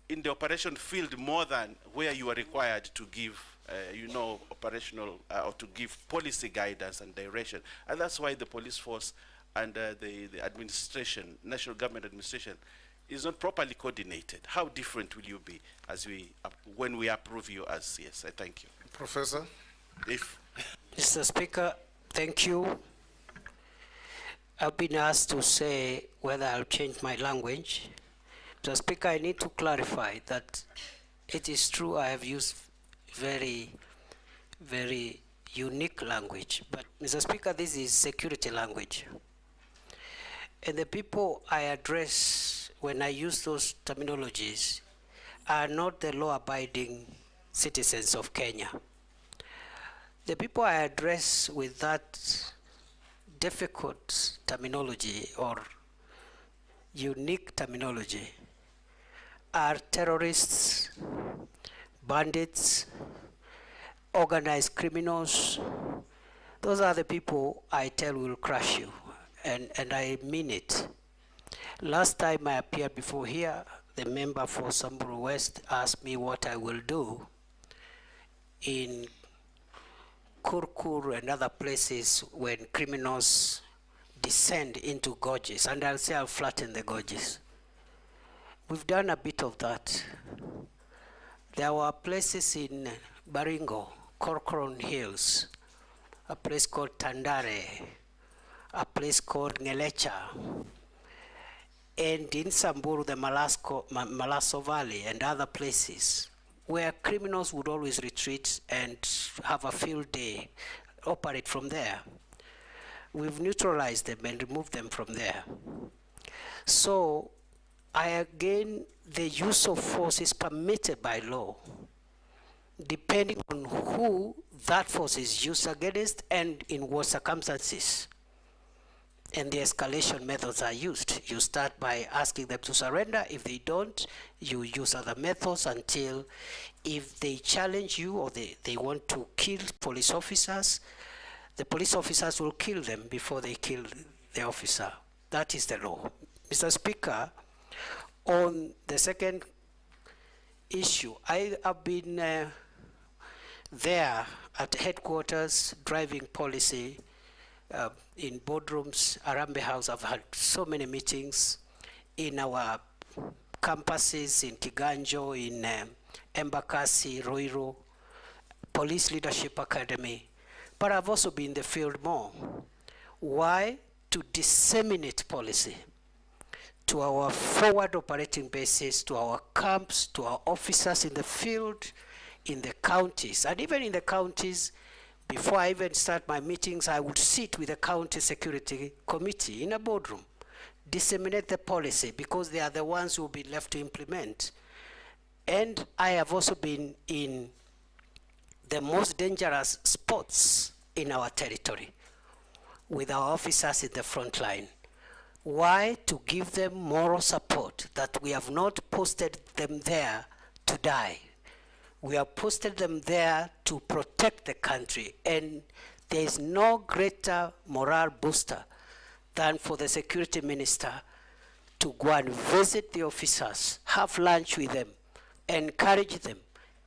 in the operation field more than where you are required to give operational or to give policy guidance and direction. And that's why the police force and the administration, national government administration, is not properly coordinated. How different will you be when we approve you as yes? I thank you. Professor? Mr. Speaker, thank you. I've been asked to say whether I'll change my language. Mr. Speaker, I need to clarify that it is true I have used very, very unique language. But, Mr. Speaker, this is security language. And the people I address when I use those terminologies are not the law-abiding citizens of Kenya. The people I address with that difficult terminology or unique terminology are terrorists, bandits, organized criminals. Those are the people I tell will crush you, and I mean it. Last time I appeared before here, the member for Samburu West asked me what I will do in Kurkur and other places when criminals descend into gorges, and I'll say I'll flatten the gorges. We've done a bit of that. There were places in Baringo, Corcoran Hills, a place called Tandare, a place called Ngelecha, and in Samburu, the Malaso Valley and other places where criminals would always retreat and have a field day, operate from there. We've neutralized them and removed them from there. So, again, the use of force is permitted by law, depending on who that force is used against and in what circumstances. And the escalation methods are used. You start by asking them to surrender. If they don't, you use other methods until, if they challenge you or they want to kill police officers, the police officers will kill them before they kill the officer. That is the law. Mr. Speaker, on the second issue, I have been there at headquarters driving policy in boardrooms, Arambe House. I've had so many meetings in our campuses in Kiganjo, in Embakasi, Roiro, Police Leadership Academy. But I've also been in the field more. Why? To disseminate policy to our forward operating bases, to our camps, to our officers in the field, in the counties. And even in the counties, before I even start my meetings, I would sit with the county security committee in a boardroom, disseminate the policy, because they are the ones who will be left to implement. And I have also been in the most dangerous spots in our territory with our officers in the front line. Why? To give them moral support, that we have not posted them there to die. We have posted them there to protect the country, and there is no greater morale booster than for the security minister to go and visit the officers, have lunch with them, encourage them,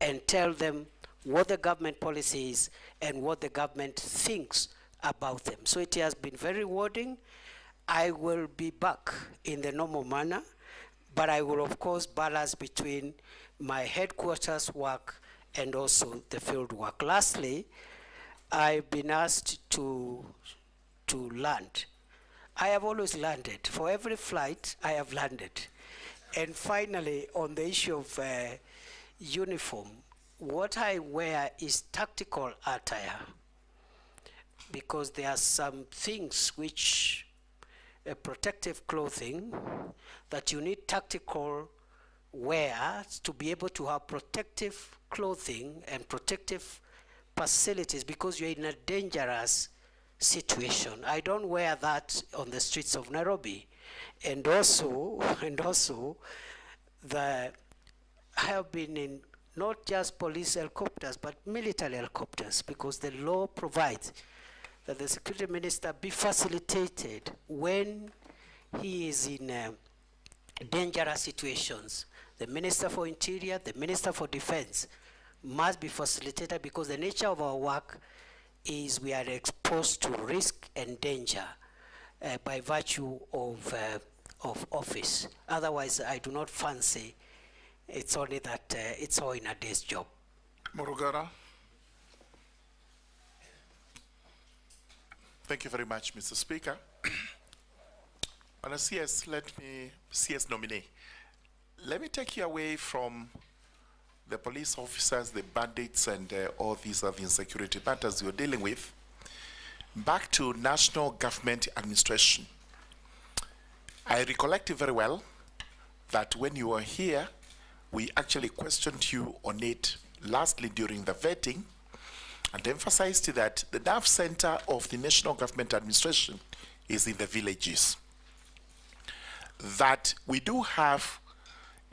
and tell them what the government policy is and what the government thinks about them. So it has been very rewarding. I will be back in the normal manner, but I will of course balance between my headquarters work and also the field work. Lastly, I've been asked to land. I have always landed. For every flight, I have landed. And finally, on the issue of uniform, what I wear is tactical attire, because there are some things which protective clothing that you need tactical wear to be able to have protective clothing and protective facilities, because you're in a dangerous situation. I don't wear that on the streets of Nairobi. And also, I have been in not just police helicopters, but military helicopters, because the law provides that the security minister be facilitated when he is in dangerous situations. The Minister for Interior, the Minister for Defense must be facilitated, because the nature of our work is we are exposed to risk and danger by virtue of office. Otherwise, I do not fancy it's only that it's all in a day's job. Murugara. Thank you very much, Mr. Speaker. On a CS nominee, let me take you away from the police officers, the bandits, and all these other insecurity matters you're dealing with, back to national government administration. I recollect very well that when you were here, we actually questioned you on it lastly during the vetting, and emphasized that the nerve center of the national government administration is in the villages. That we do have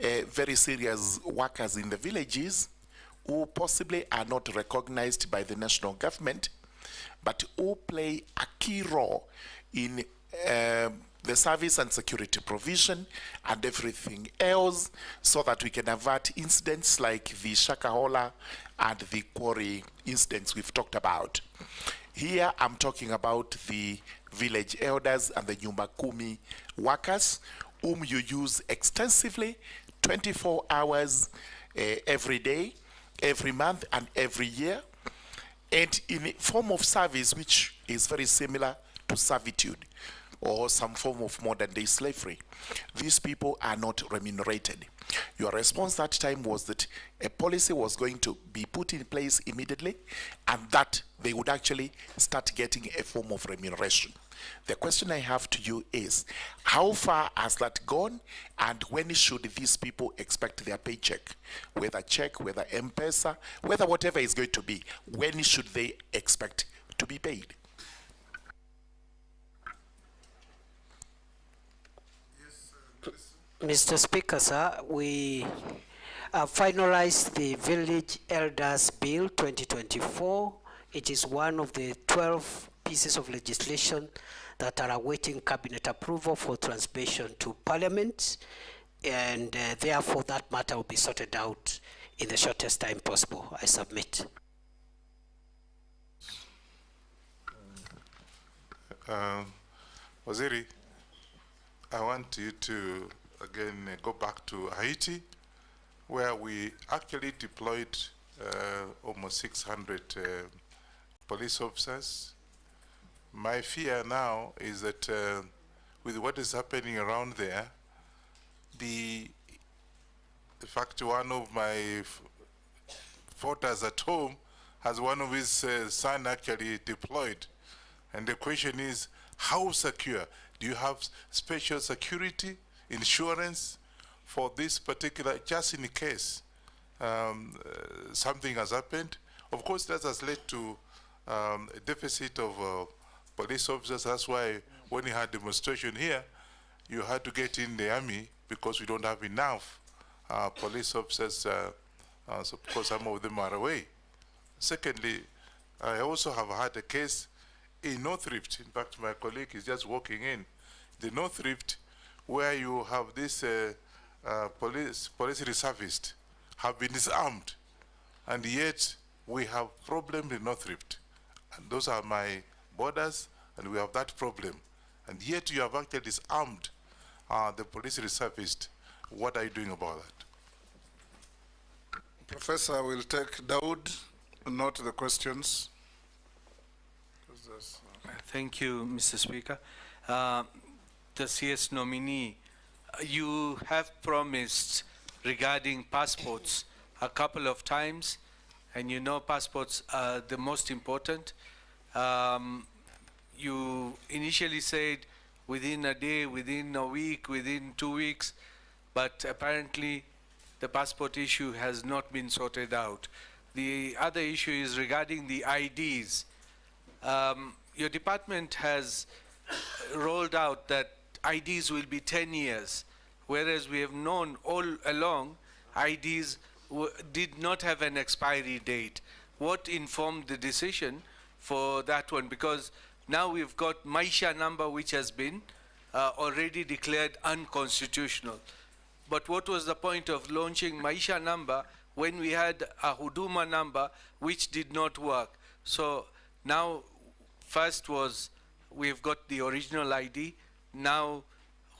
very serious workers in the villages who possibly are not recognized by the national government, but who play a key role in the service and security provision and everything else, so that we can avert incidents like the Shakahola and the quarry incidents we've talked about. Here I'm talking about the village elders and the Nyumba Kumi workers, whom you use extensively 24 hours every day, every month, and every year, and in a form of service which is very similar to servitude or some form of modern day slavery. These people are not remunerated. Your response that time was that a policy was going to be put in place immediately, and that they would actually start getting a form of remuneration. The question I have to you is, how far has that gone, and when should these people expect their paycheck? Whether check, whether M-Pesa, whether whatever is going to be, when should they expect to be paid? Mr. Speaker, sir, we have finalized the Village Elders Bill 2024. It is one of the 12 pieces of legislation that are awaiting cabinet approval for transmission to Parliament, and therefore that matter will be sorted out in the shortest time possible. I submit. Waziri, I want you to again go back to Haiti, where we actually deployed almost 600 police officers. My fear now is that with what is happening around there, the fact one of my voters at home has one of his son actually deployed. And the question is, how secure? Do you have special security, insurance for this particular, just in case something has happened? Of course, that has led to a deficit of police officers. That's why when you had demonstration here, you had to get in the army because we don't have enough police officers, so because some of them are away. Secondly, I also have had a case in North Rift. In fact, my colleague is just walking in. The North Rift, where you have this police reservists have been disarmed, and yet we have problem in North Rift. And those are my borders, and we have that problem. And yet you have actually disarmed the police reservists. What are you doing about that? Professor will take Daoud, note the questions. Thank you, Mr. Speaker. The CS nominee, you have promised regarding passports a couple of times and you know passports are the most important. You initially said within a day, within a week, within 2 weeks, but apparently the passport issue has not been sorted out. The other issue is regarding the IDs. Your department has rolled out that IDs will be 10 years, whereas we have known all along IDs did not have an expiry date. What informed the decision for that one? Because now we've got Maisha number, which has been already declared unconstitutional. But what was the point of launching Maisha number when we had a Huduma number which did not work? So now, first was we've got the original ID, now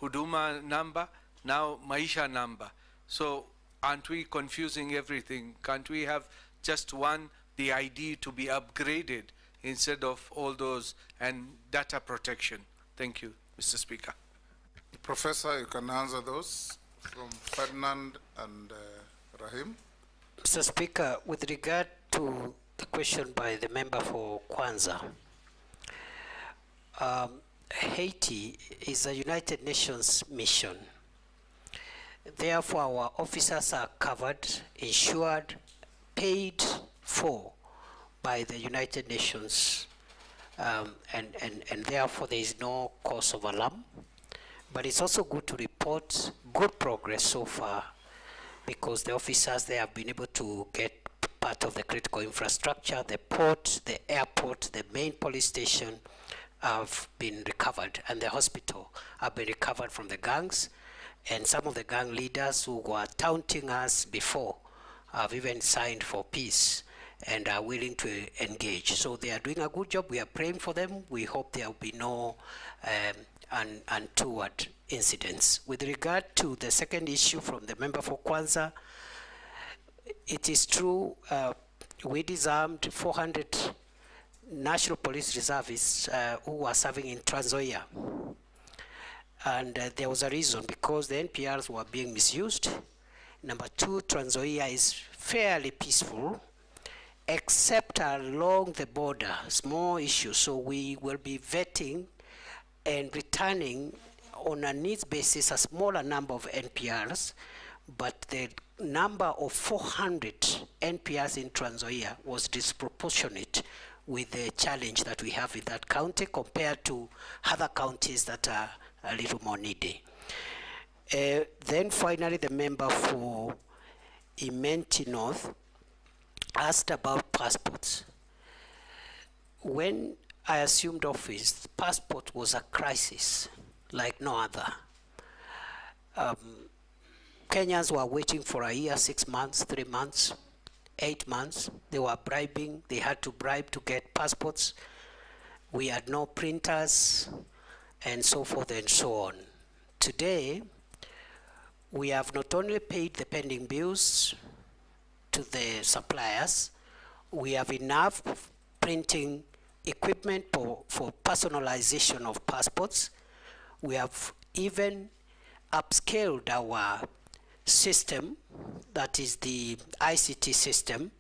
Huduma number, now Maisha number. So aren't we confusing everything? Can't we have just one, the ID to be upgraded instead of all those, and data protection? Thank you, Mr. Speaker. Professor, you can answer those from Ferdinand and Rahim. Mr. Speaker, with regard to the question by the member for Kwanza, Haiti is a United Nations mission. Therefore, our officers are covered, insured, paid for by the United Nations, and therefore there is no cause of alarm. But it's also good to report good progress so far, because the officers, they have been able to get part of the critical infrastructure, the port, the airport, the main police station have been recovered, and the hospital have been recovered from the gangs. And some of the gang leaders who were taunting us before have even signed for peace and are willing to engage. So they are doing a good job. We are praying for them. We hope there will be no untoward incidents. With regard to the second issue from the member for Kwanza, it is true we disarmed 400 National Police Reservists who were serving in Trans Nzoia. And there was a reason, because the NPRs were being misused. Number two, Trans Nzoia is fairly peaceful, except along the border, small issues. So we will be vetting and returning on a needs basis a smaller number of NPRs, but the number of 400 NPRs in Trans Nzoia was disproportionate with the challenge that we have in that county compared to other counties that are a little more needy. Then finally, the member for Imenti North asked about passports. When I assumed office, passport was a crisis like no other. Kenyans were waiting for a year, 6 months, 3 months, 8 months. They were bribing. They had to bribe to get passports. We had no printers, and so forth and so on. Today, we have not only paid the pending bills to the suppliers, we have enough printing equipment for personalization of passports. We have even upscaled our system, that is the ICT system,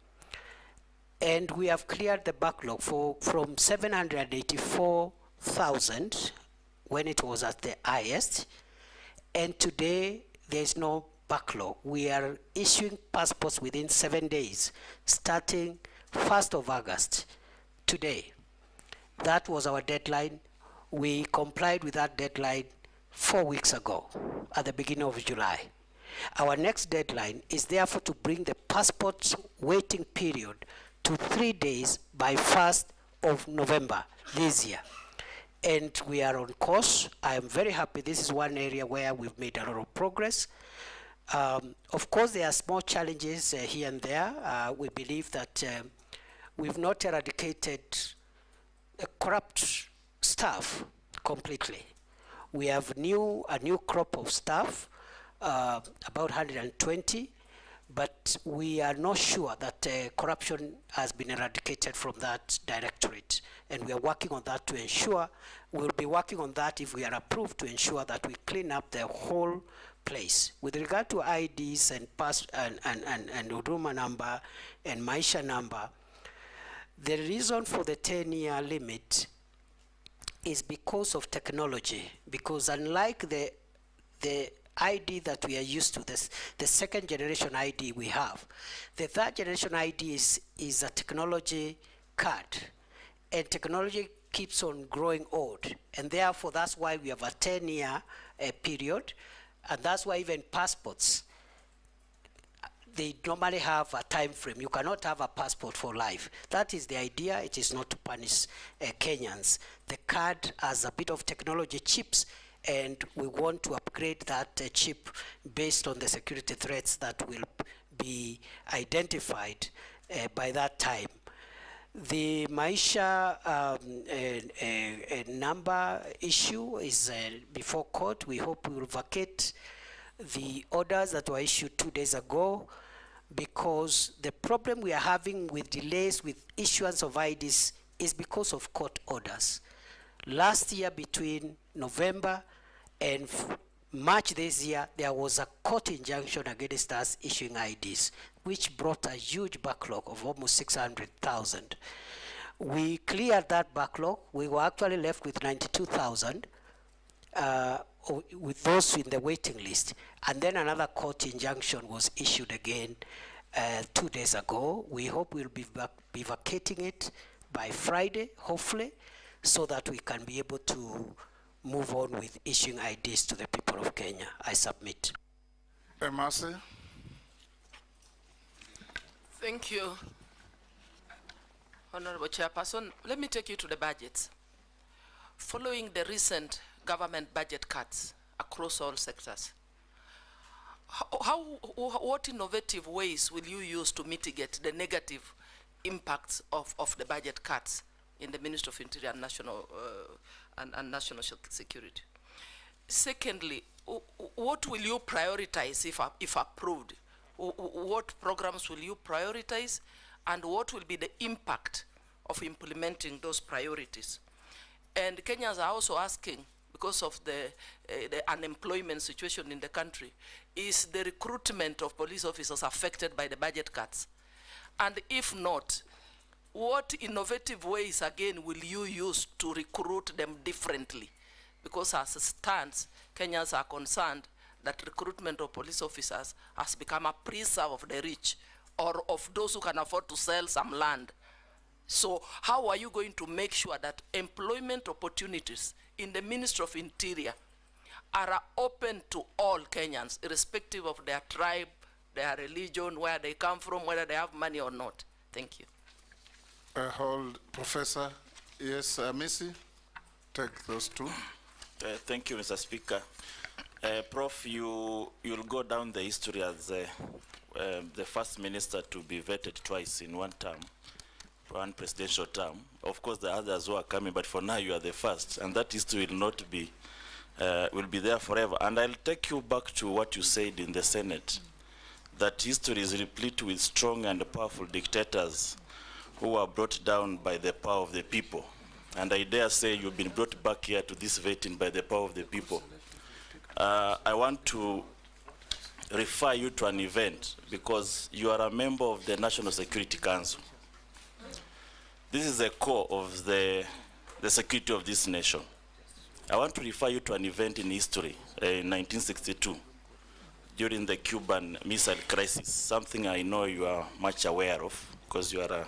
and we have cleared the backlog from 784,000 when it was at the highest, and today there's no backlog. We are issuing passports within 7 days, starting 1st of August, today. That was our deadline. We complied with that deadline 4 weeks ago, at the beginning of July. Our next deadline is therefore to bring the passport waiting period to 3 days by 1st of November this year. And we are on course. I am very happy. This is one area where we've made a lot of progress. Of course, there are small challenges here and there. We believe that we've not eradicated corrupt staff completely. We have a new crop of staff, about 120, but we are not sure that corruption has been eradicated from that directorate, and we are working on that to ensure, we'll be working on that if we are approved, to ensure that we clean up the whole place. With regard to IDs and Huduma number and Maisha number, the reason for the 10-year limit is because of technology. Because unlike the ID that we are used to, the second generation ID we have, the third generation ID is a technology card, and technology keeps on growing old, and therefore that's why we have a 10-year period, and that's why even passports, they normally have a time frame. You cannot have a passport for life. That is the idea. It is not to punish Kenyans. The card has a bit of technology chips, and we want to upgrade that chip based on the security threats that will be identified by that time. The Maisha number issue is before court. We hope we will vacate the orders that were issued 2 days ago, because the problem we are having with delays with issuance of IDs is because of court orders. Last year, between November and March this year, there was a court injunction against us issuing IDs, which brought a huge backlog of almost 600,000. We cleared that backlog. We were actually left with 92,000 with those in the waiting list. And then another court injunction was issued again 2 days ago. We hope we'll be vacating it by Friday, hopefully, so that we can be able to move on with issuing IDs to the people of Kenya. I submit. Mercy. Thank you, Honorable Chairperson. Let me take you to the budgets. Following the recent government budget cuts across all sectors, what innovative ways will you use to mitigate the negative impacts of the budget cuts in the Ministry of Interior and National Security? Secondly, what will you prioritize if approved? What programs will you prioritize, and what will be the impact of implementing those priorities? And Kenyans are also asking, because of the unemployment situation in the country, is the recruitment of police officers affected by the budget cuts? And if not, what innovative ways, again, will you use to recruit them differently? Because as it stands, Kenyans are concerned that recruitment of police officers has become a preserve of the rich, or of those who can afford to sell some land. So how are you going to make sure that employment opportunities in the Ministry of Interior are open to all Kenyans, irrespective of their tribe, their religion, where they come from, whether they have money or not? Thank you. Hold, Professor. Yes, Missy, take those two. Thank you, Mr. Speaker. Prof, you'll go down the history as the first minister to be vetted twice in one term, one presidential term. Of course, the others who are coming, but for now you are the first, and that history will not be, will be there forever. And I'll take you back to what you said in the Senate, that history is replete with strong and powerful dictators who were brought down by the power of the people. And I dare say you've been brought back here to this vetting by the power of the people. I want to refer you to an event, because you are a member of the National Security Council. This is the core of the security of this nation. I want to refer you to an event in history in 1962, during the Cuban Missile Crisis, something I know you are much aware of, because you are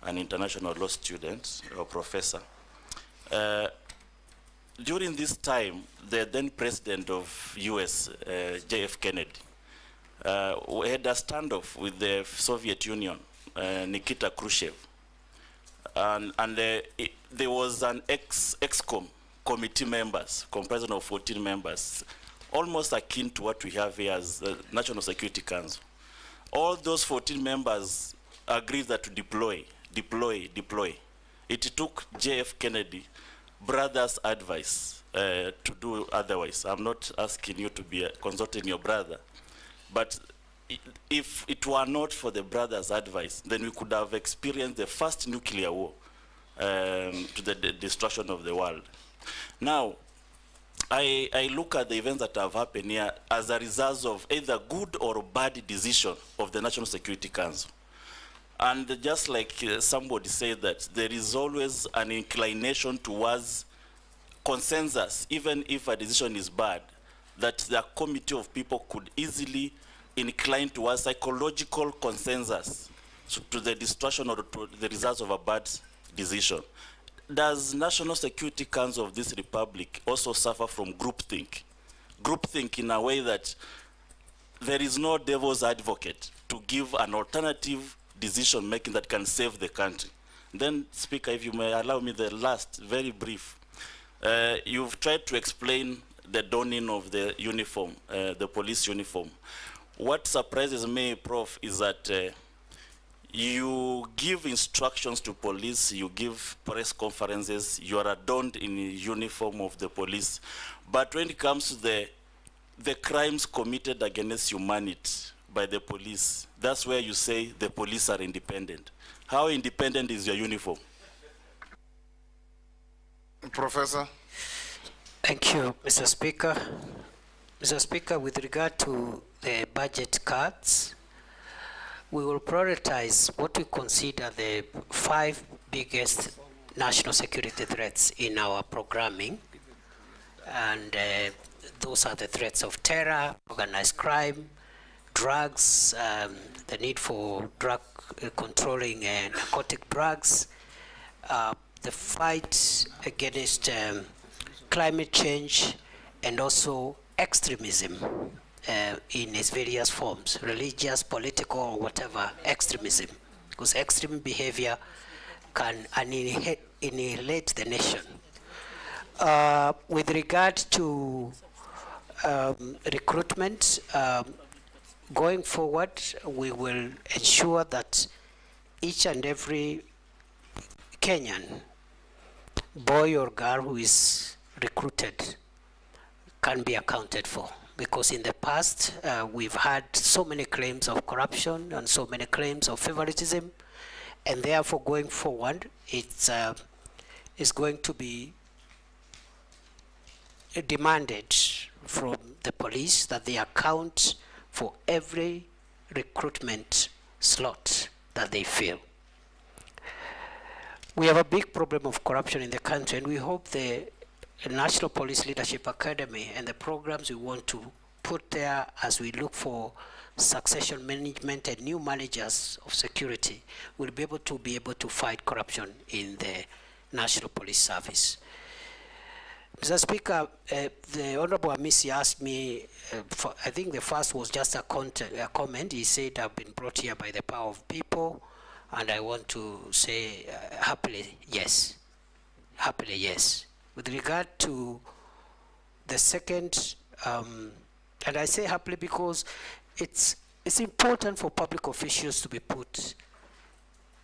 an international law student or professor. During this time, the then president of US, JF Kennedy, had a standoff with the Soviet Union, Nikita Khrushchev. And there was an EXCOM committee members, comprising of 14 members, almost akin to what we have here as the National Security Council. All those 14 members agreed that to deploy. It took JF Kennedy brother's advice to do otherwise. I'm not asking you to be consulting your brother, but if it were not for the brother's advice, then we could have experienced the first nuclear war to the destruction of the world. Now, I look at the events that have happened here as a result of either good or bad decision of the National Security Council. And just like somebody said, that there is always an inclination towards consensus, even if a decision is bad, that the committee of people could easily incline towards psychological consensus to the destruction or to the results of a bad decision. Does National Security Council of this republic also suffer from groupthink? Groupthink in a way that there is no devil's advocate to give an alternative decision making that can save the country. Then, Speaker, if you may allow me the last, very brief. You've tried to explain the donning of the uniform, the police uniform. What surprises me, Prof, is that you give instructions to police, you give press conferences, you are adorned in the uniform of the police. But when it comes to the crimes committed against humanity by the police, that's where you say the police are independent. How independent is your uniform? Professor. Thank you, Mr. Speaker. Mr. Speaker, with regard to the budget cuts, we will prioritize what we consider the 5 biggest national security threats in our programming. And those are the threats of terror, organized crime, drugs, the need for drug controlling narcotic drugs, the fight against climate change, and also extremism in its various forms, religious, political, or whatever extremism, because extreme behavior can annihilate the nation. With regard to recruitment, going forward, we will ensure that each and every Kenyan, boy or girl who is recruited, can be accounted for. Because in the past, we've had so many claims of corruption and so many claims of favoritism, and therefore going forward, it's going to be demanded from the police that they account for every recruitment slot that they fill. We have a big problem of corruption in the country, and we hope the National Police Leadership Academy and the programs we want to put there as we look for succession management and new managers of security will be able to fight corruption in the National Police Service. Mr. Speaker, the Honorable Amisi asked me, I think the first was just a comment. He said, I've been brought here by the power of people, and I want to say happily, yes. Happily, yes. With regard to the second, and I say happily because it's important for public officials to be put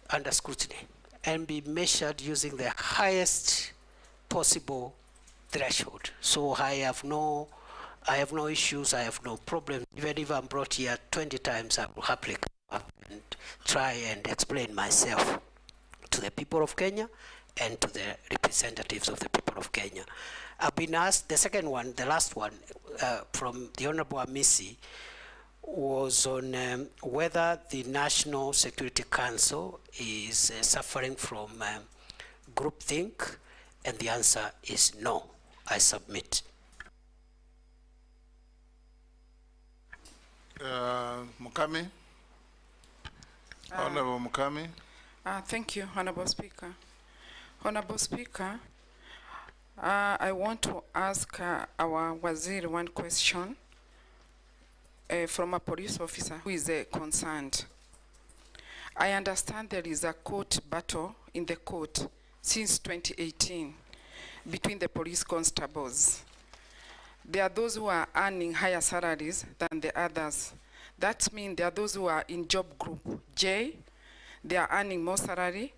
under scrutiny and be measured using the highest possible threshold. So I have no issues, I have no problem. Even if I'm brought here 20 times, I will happily come up and try and explain myself to the people of Kenya and to the representatives of the people of Kenya. I've been asked, the second one, the last one, from the Honorable Amisi, was on whether the National Security Council is suffering from groupthink, and the answer is no. I submit. Mukami? Honorable Mukami? Thank you, Honorable Speaker. Honorable Speaker, I want to ask our Waziri one question from a police officer who is concerned. I understand there is a court battle in the court since 2018 between the police constables. There are those who are earning higher salaries than the others. That means there are those who are in job group J, they are earning more salary,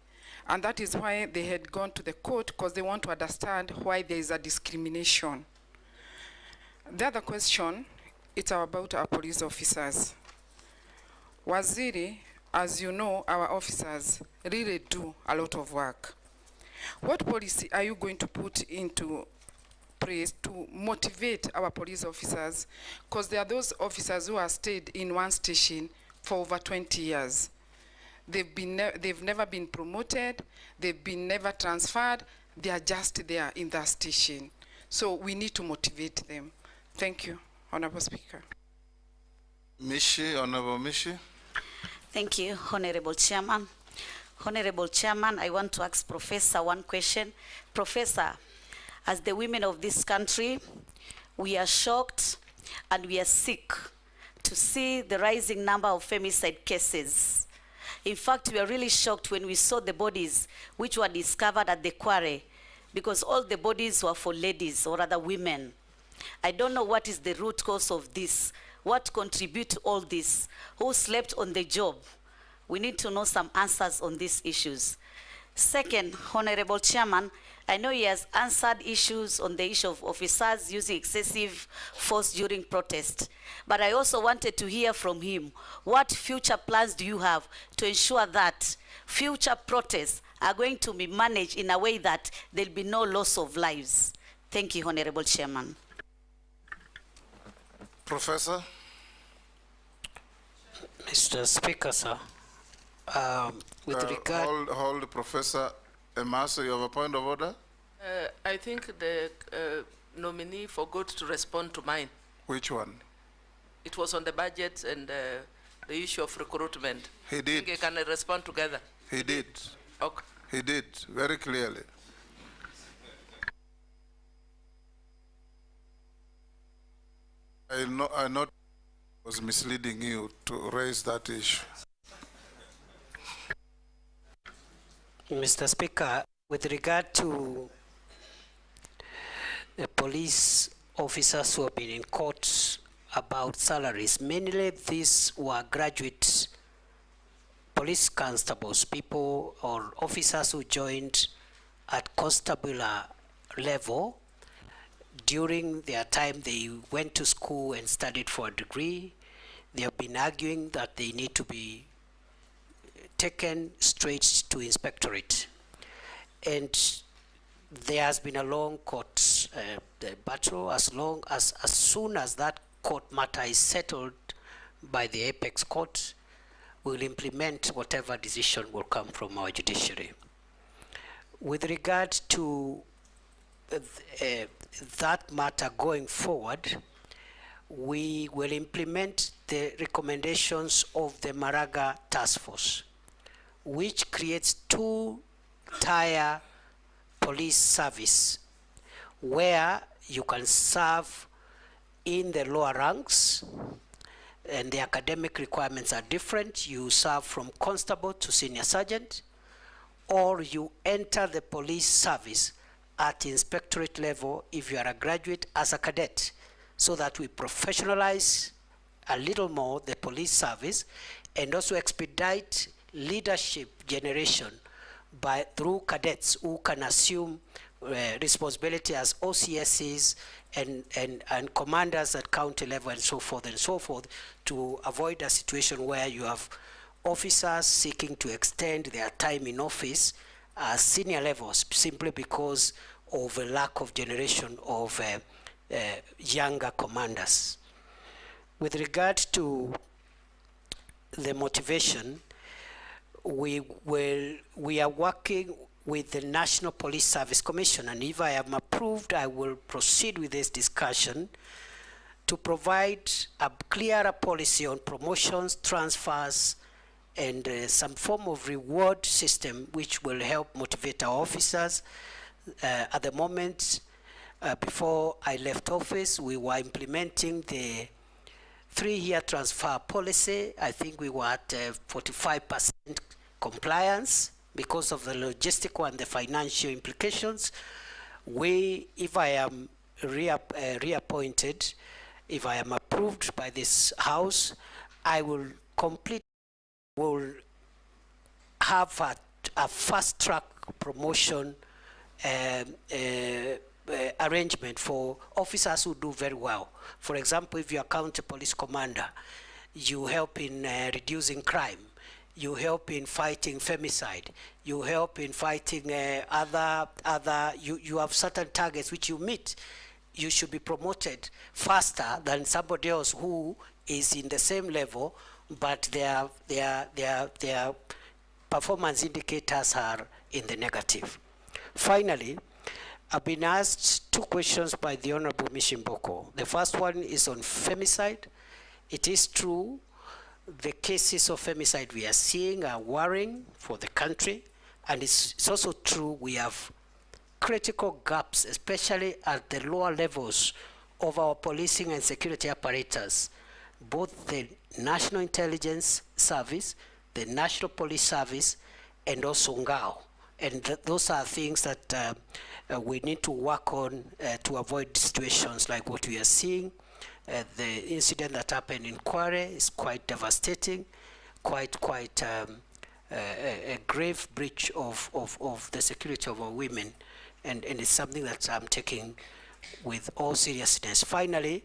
and that is why they had gone to the court, because they want to understand why there is a discrimination. The other question, it's about our police officers. Waziri, as you know, our officers really do a lot of work. What policy are you going to put into place to motivate our police officers, because there are those officers who have stayed in one station for over 20 years. They've never been promoted, they've been never transferred, they are just there in that station. So we need to motivate them. Thank you, Honorable Speaker. Mishi, Honorable Mishi. Thank you, Honorable Chairman. Honorable Chairman, I want to ask Professor one question. Professor, as the women of this country, we are shocked and we are sick to see the rising number of femicide cases. In fact, we are really shocked when we saw the bodies which were discovered at the quarry, because all the bodies were for ladies or other women. I don't know what is the root cause of this. What contribute to all this? Who slept on the job? We need to know some answers on these issues. Second, Honorable Chairman, I know he has answered issues on the issue of officers using excessive force during protest, but I also wanted to hear from him, what future plans do you have to ensure that future protests are going to be managed in a way that there'll be no loss of lives? Thank you, Honorable Chairman. Professor. Mr. Speaker, sir, with regard... Hold, Professor Emaso, you have a point of order? I think the nominee forgot to respond to mine. Which one? It was on the budget and the issue of recruitment. He did. I think can respond together. He did. Okay. He did, very clearly. I know I was misleading you to raise that issue. Mr. Speaker, with regard to the police officers who have been in court about salaries, mainly these were graduate police constables, people or officers who joined at constable level. During their time, they went to school and studied for a degree. They have been arguing that they need to be taken straight to inspectorate. And there has been a long court battle. As soon as that court matter is settled by the apex court, we'll implement whatever decision will come from our judiciary. With regard to that matter going forward, we will implement the recommendations of the Maraga Task Force, which creates two-tier police service where you can serve in the lower ranks, and the academic requirements are different. You serve from constable to senior sergeant, or you enter the police service at inspectorate level if you are a graduate as a cadet, so that we professionalize a little more the police service and also expedite leadership generation through cadets who can assume responsibility as OCSs and commanders at county level and so forth, to avoid a situation where you have officers seeking to extend their time in office at senior levels simply because of a lack of generation of younger commanders. With regard to the motivation, we are working with the National Police Service Commission, and if I am approved, I will proceed with this discussion to provide a clearer policy on promotions, transfers, and some form of reward system which will help motivate our officers. At the moment, before I left office, we were implementing the 3-year transfer policy. I think we were at 45% compliance because of the logistical and the financial implications. If I am reappointed, if I am approved by this House, I will have a fast-track promotion arrangement for officers who do very well. For example, if you're a county police commander, you help in reducing crime, you help in fighting femicide, you help in fighting you have certain targets which you meet. you should be promoted faster than somebody else who is in the same level, but their performance indicators are in the negative. Finally, I've been asked 2 questions by the Honorable Mishimboko. The first one is on femicide. It is true, the cases of femicide we are seeing are worrying for the country, and it's also true we have critical gaps, especially at the lower levels of our policing and security apparatus, both the National Intelligence Service, the National Police Service, and also Ngao. And those are things that we need to work on to avoid situations like what we are seeing. The incident that happened in Kware is quite devastating, quite a grave breach of the security of our women, and it's something that I'm taking with all seriousness. Finally,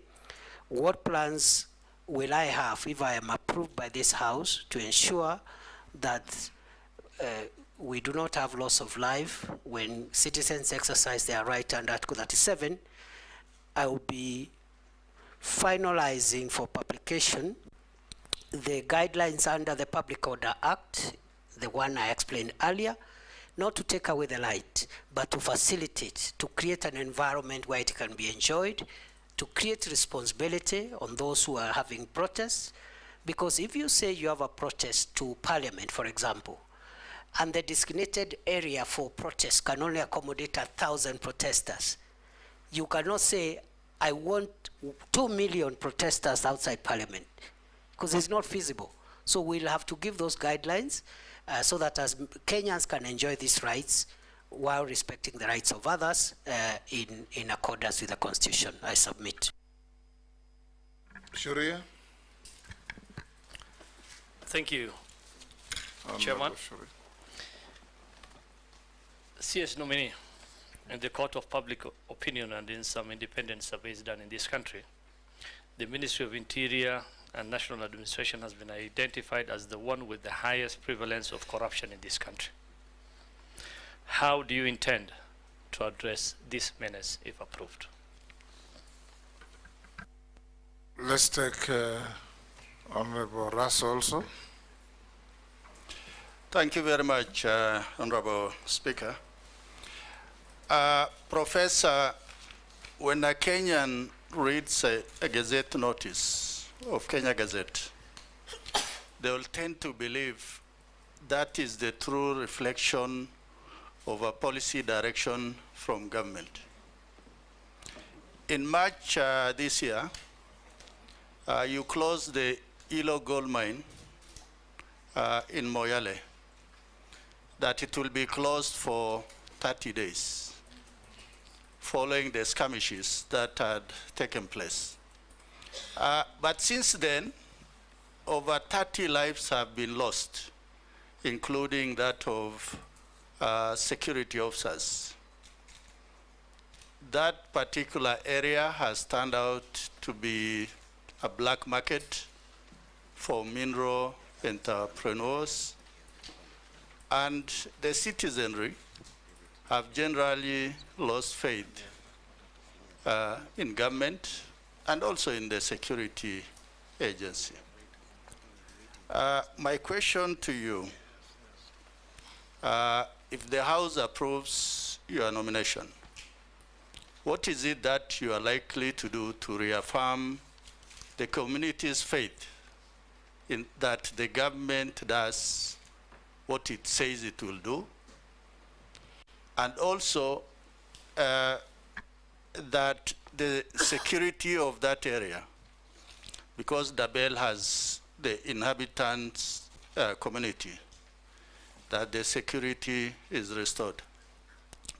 what plans will I have if I am approved by this House to ensure that we do not have loss of life when citizens exercise their right under Article 37? I will be finalizing for publication the guidelines under the Public Order Act, the one I explained earlier, not to take away the light, but to facilitate, to create an environment where it can be enjoyed, to create responsibility on those who are having protests. Because if you say you have a protest to Parliament, for example, and the designated area for protest can only accommodate 1,000 protesters, you cannot say, I want 2 million protesters outside Parliament, because it's not feasible. So we'll have to give those guidelines so that as Kenyans can enjoy these rights while respecting the rights of others in accordance with the Constitution. I submit. Sharia? Thank you, Chairman. CS nominee, in the court of public opinion and in some independent surveys done in this country, the Ministry of Interior and National Administration has been identified as the one with the highest prevalence of corruption in this country. How do you intend to address this menace if approved? Let's take Honorable Russ also. Thank you very much, Honorable Speaker. Professor, when a Kenyan reads a Gazette notice of Kenya Gazette, they will tend to believe that is the true reflection of a policy direction from government. In March this year, you closed the Ilo gold mine in Moyale, that it will be closed for 30 days following the skirmishes that had taken place. But since then, over 30 lives have been lost, including that of security officers. That particular area has turned out to be a black market for mineral entrepreneurs, and the citizenry have generally lost faith in government and also in the security agency. My question to you, if the House approves your nomination, what is it that you are likely to do to reaffirm the community's faith in that the government does what it says it will do, and also that the security of that area, because Dabel has the inhabitants community, that the security is restored.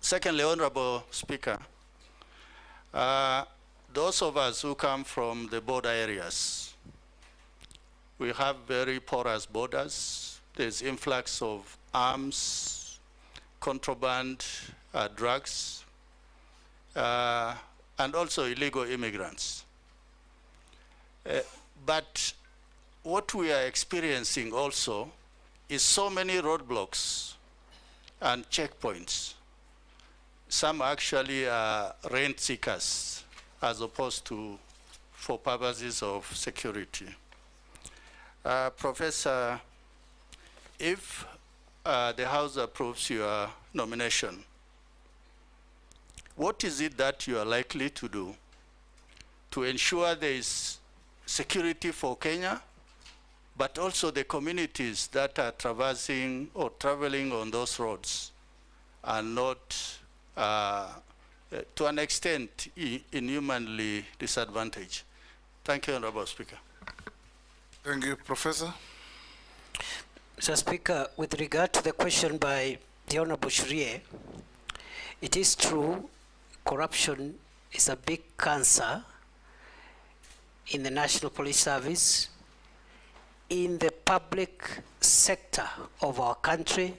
Secondly, Honorable Speaker, those of us who come from the border areas, we have very porous borders. There's influx of arms, contraband, drugs, and also illegal immigrants. But what we are experiencing also is so many roadblocks and checkpoints. Some actually are rent seekers as opposed to for purposes of security. Professor, if the House approves your nomination, what is it that you are likely to do to ensure there is security for Kenya, but also the communities that are traversing or traveling on those roads are not, to an extent, inhumanly disadvantaged? Thank you, Honorable Speaker. Thank you, Professor. Mr. Speaker, with regard to the question by the Honorable Shurie, it is true corruption is a big cancer in the National Police Service, in the public sector of our country,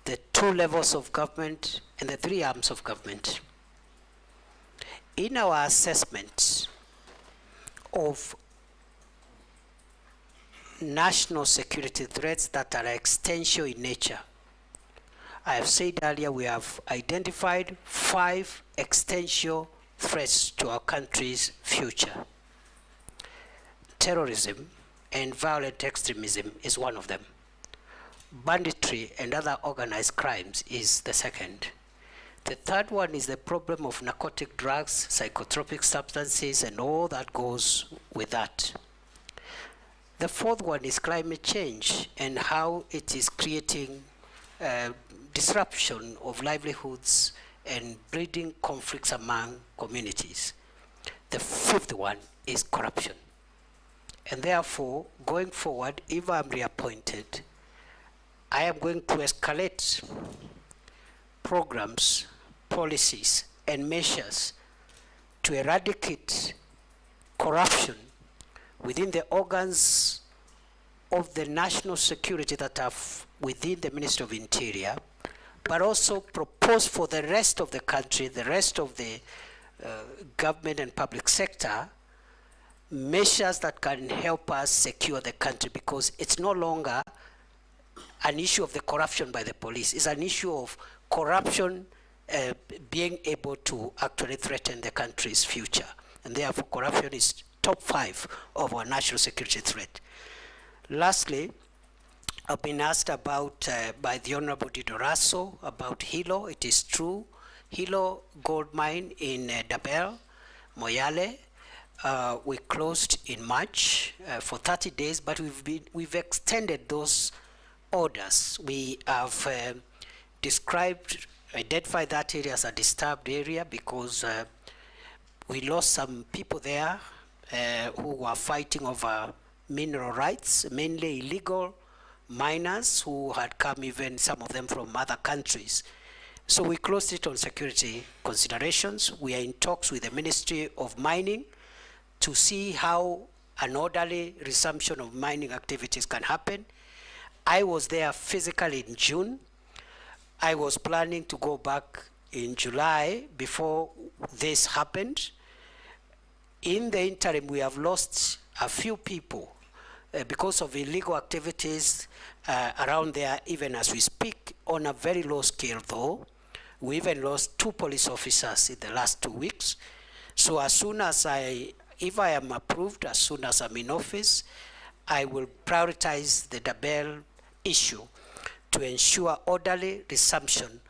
the 2 levels of government and the 3 arms of government. In our assessment of national security threats that are existential in nature, I have said earlier we have identified 5 existential threats to our country's future. Terrorism and violent extremism is one of them. Banditry and other organized crimes is the second. The third one is the problem of narcotic drugs, psychotropic substances, and all that goes with that. The fourth one is climate change and how it is creating disruption of livelihoods and breeding conflicts among communities. The fifth one is corruption. And therefore, going forward, if I'm reappointed, I am going to escalate programs, policies, and measures to eradicate corruption within the organs of the national security that are within the Ministry of Interior, but also propose for the rest of the country, the rest of the government and public sector, measures that can help us secure the country, because it's no longer an issue of the corruption by the police. It's an issue of corruption being able to actually threaten the country's future. And therefore, corruption is top 5 of our national security threat. Lastly, I've been asked about by the Honorable Didoraso about Hilo. It is true. Hilo gold mine in Dabel, Moyale, we closed in March for 30 days, but we've extended those orders. We have identified that area as a disturbed area because we lost some people there who were fighting over mineral rights, mainly illegal miners who had come, even some of them from other countries. So we closed it on security considerations. We are in talks with the Ministry of Mining to see how an orderly resumption of mining activities can happen. I was there physically in June. I was planning to go back in July before this happened. In the interim, we have lost a few people because of illegal activities around there, even as we speak, on a very low scale though. We even lost 2 police officers in the last 2 weeks. So as soon as if I am approved, as soon as I'm in office, I will prioritize the Dabel issue to ensure orderly resumption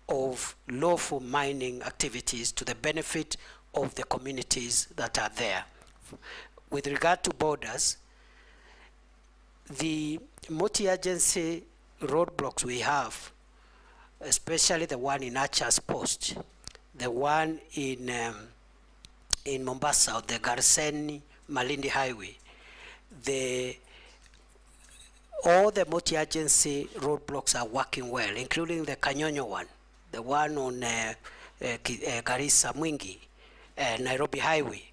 of lawful mining activities to the benefit of the communities that are there. With regard to borders, the multi-agency roadblocks we have, especially the one in Archer's Post, the one in Mombasa, the Garsen-Malindi Highway, all the multi-agency roadblocks are working well, including the Kanyonyo one, the one on Garissa Mwingi, Nairobi Highway.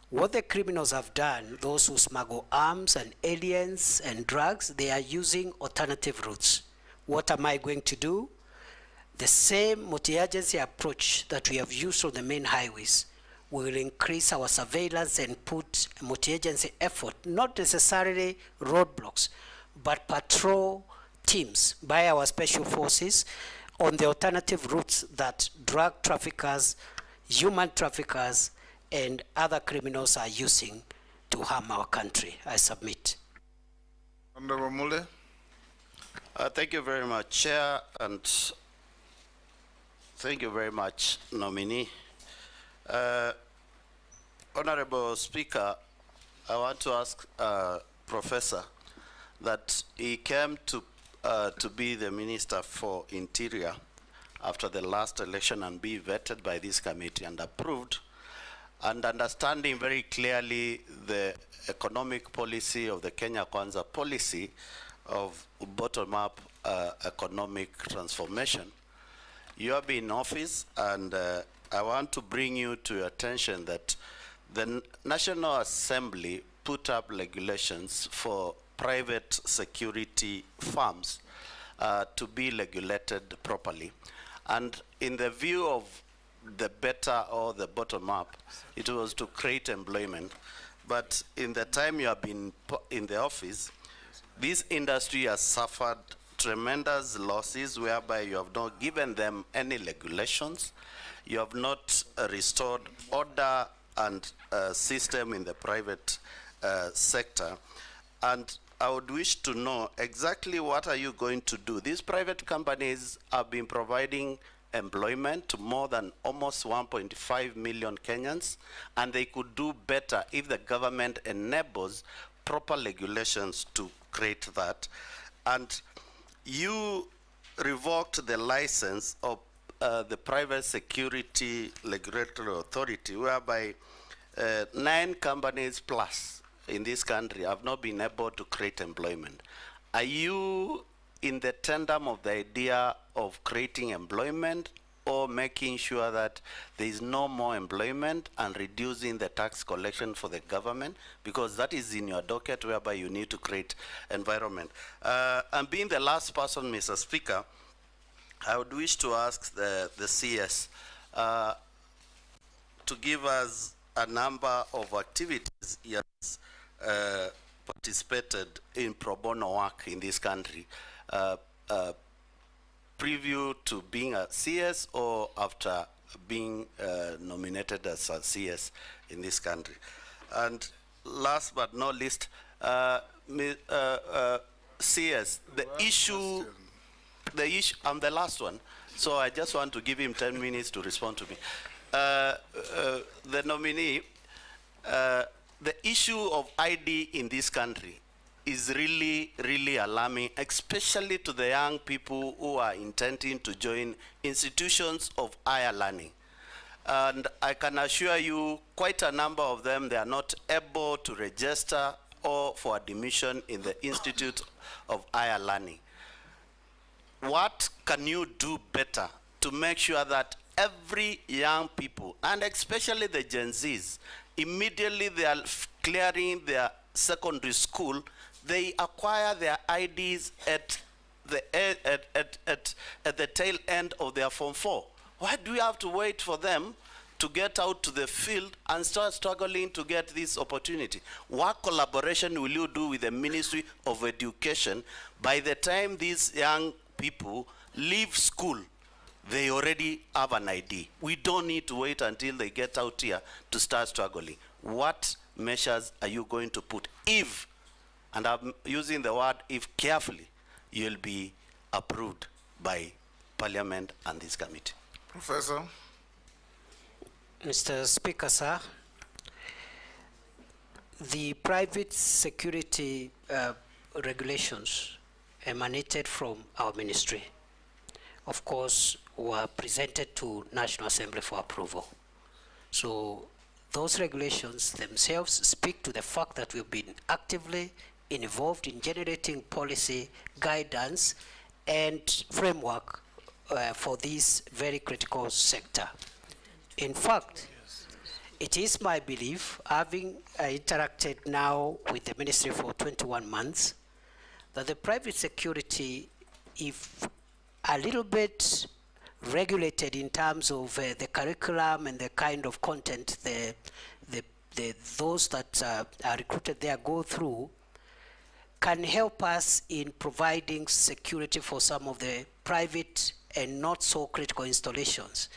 What the criminals have done, those who smuggle arms and aliens and drugs, they are using alternative routes. What am I going to do? The same multi-agency approach that we have used on the main highways. We will increase our surveillance and put multi-agency effort, not necessarily roadblocks, but patrol teams by our special forces on the alternative routes that drug traffickers, human traffickers, and other criminals are using to harm our country. I submit. Honorable Mule. Thank you very much, Chair, and thank you very much, nominee. Honorable Speaker, I want to ask Professor that he came to be the Minister for Interior after the last election and be vetted by this committee and approved, and understanding very clearly the economic policy of the Kenya Kwanza policy of bottom-up economic transformation. You have been in office, and I want to bring you to your attention that the National Assembly put up regulations for private security firms to be regulated properly. And in the view of the better or the bottom up, it was to create employment. But in the time you have been in the office, this industry has suffered tremendous losses whereby you have not given them any regulations. You have not restored order and system in the private sector. And I would wish to know exactly what are you going to do. These private companies have been providing employment to more than almost 1.5 million Kenyans, and they could do better if the government enables proper regulations to create that. And you revoked the license of the Private Security Regulatory Authority, whereby 9 companies plus in this country have not been able to create employment. Are you in the tandem of the idea of creating employment or making sure that there is no more employment and reducing the tax collection for the government? Because that is in your docket whereby you need to create environment. And being the last person, Mr. Speaker, I would wish to ask the CS to give us a number of activities he has participated in pro bono work in this country, preview to being a CS or after being nominated as a CS in this country. And last but not least, CS, the issue, I'm the last one, so I just want to give him 10 minutes to respond to me. The nominee, the issue of ID in this country is really, really alarming, especially to the young people who are intending to join institutions of higher learning. And I can assure you, quite a number of them, they are not able to register or for admission in the Institute of Higher Learning. What can you do better to make sure that every young people, and especially the Gen Zs, immediately they are clearing their secondary school, they acquire their IDs at the tail end of their Form 4? Why do we have to wait for them to get out to the field and start struggling to get this opportunity? What collaboration will you do with the Ministry of Education? By the time these young people leave school, they already have an ID. We don't need to wait until they get out here to start struggling. What measures are you going to put if, and I'm using the word if carefully, you'll be approved by Parliament and this committee? Professor. Mr. Speaker, sir, the private security regulations emanated from our ministry, of course, were presented to National Assembly for approval. So those regulations themselves speak to the fact that we've been actively involved in generating policy, guidance, and framework for this very critical sector. In fact, it is my belief, having interacted now with the ministry for 21 months, that the private security, if a little bit regulated in terms of the curriculum and the kind of content those that are recruited there go through, can help us in providing security for some of the private and not so critical installations.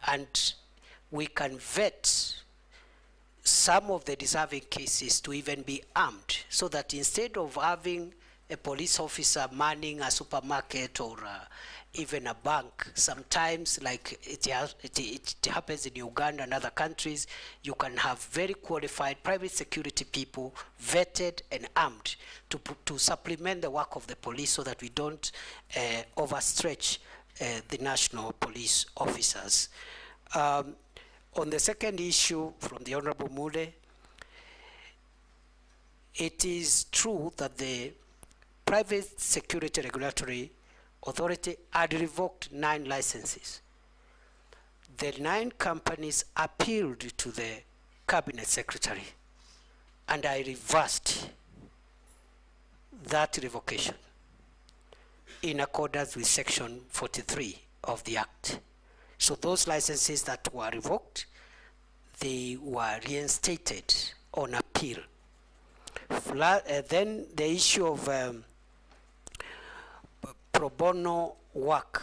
And we can vet some of the deserving cases to even be armed, so that instead of having a police officer manning a supermarket or even a bank, sometimes like it happens in Uganda and other countries, you can have very qualified private security people vetted and armed to supplement the work of the police, so that we don't overstretch the national police officers. On the second issue from the Honorable Mule, it is true that the Private Security Regulatory Authority had revoked 9 licenses. The 9 companies appealed to the Cabinet Secretary, and I reversed that revocation in accordance with Section 43 of the Act. So those licenses that were revoked, they were reinstated on appeal. Then the issue of pro bono work.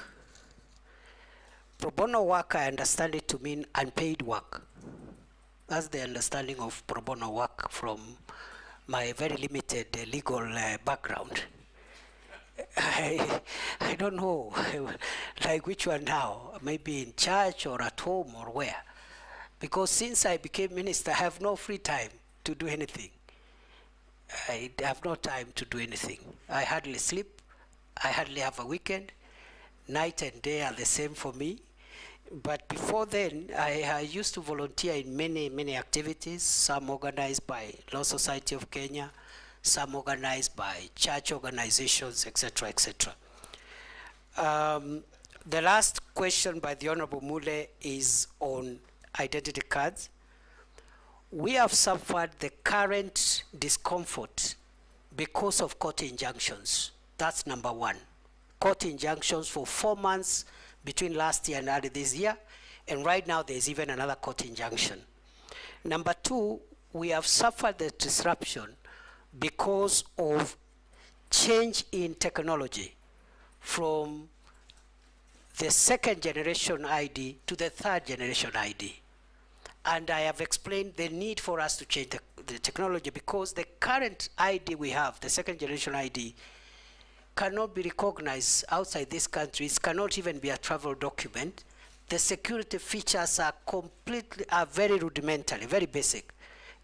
Pro bono work, I understand it to mean unpaid work. That's the understanding of pro bono work from my very limited legal background. I don't know, like which one now, maybe in church or at home or where. Because since I became minister, I have no free time to do anything. I have no time to do anything. I hardly sleep. I hardly have a weekend. Night and day are the same for me. But before then, I used to volunteer in many activities, some organized by Law Society of Kenya, some organized by church organizations, etc., etc. The last question by the Honorable Mule is on identity cards. We have suffered the current discomfort because of court injunctions. That's number one. Court injunctions for 4 months between last year and early this year, and right now there's even another court injunction. Number two, we have suffered the disruption because of change in technology from the second generation ID to the third generation ID. And I have explained the need for us to change the technology, because the current ID we have, the second generation ID, cannot be recognized outside these countries, cannot even be a travel document. The security features are very rudimentary, very basic.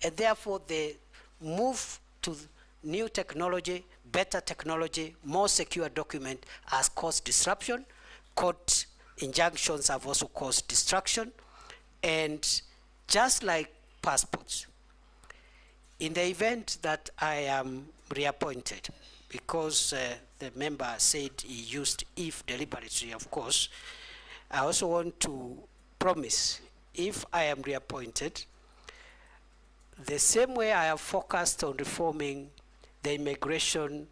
And therefore the move to new technology, better technology, more secure document has caused disruption. Court injunctions have also caused distraction. And just like passports, in the event that I am reappointed, because the member said he used if deliberately, of course, I also want to promise, if I am reappointed, the same way I have focused on reforming the immigration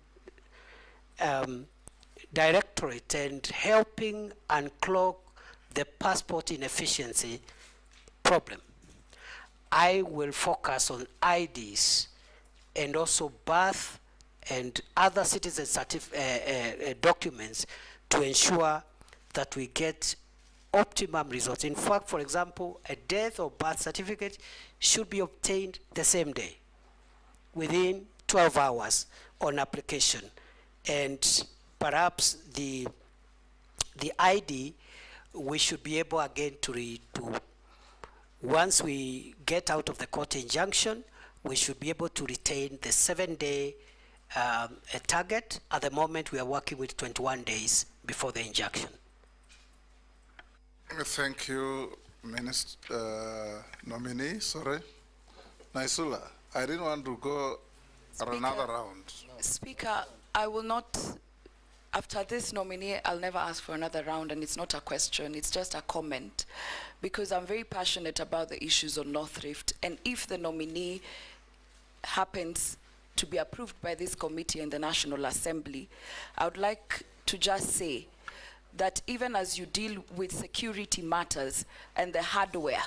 directorate and helping unclog the passport inefficiency problem, I will focus on IDs and also birth and other citizen documents to ensure that we get optimum results. In fact, for example, a death or birth certificate should be obtained the same day, within 12 hours on application. And perhaps the ID, we should be able again to once we get out of the court injunction, we should be able to retain the 7-day target. At the moment, we are working with 21 days before the injunction. Thank you, Nominee. Sorry. Naisula, I didn't want to go another round. Speaker, I will not, after this nominee, I'll never ask for another round, and it's not a question, it's just a comment, because I'm very passionate about the issues on North Rift, and if the nominee happens to be approved by this committee and the National Assembly, I would like to just say that even as you deal with security matters and the hardware,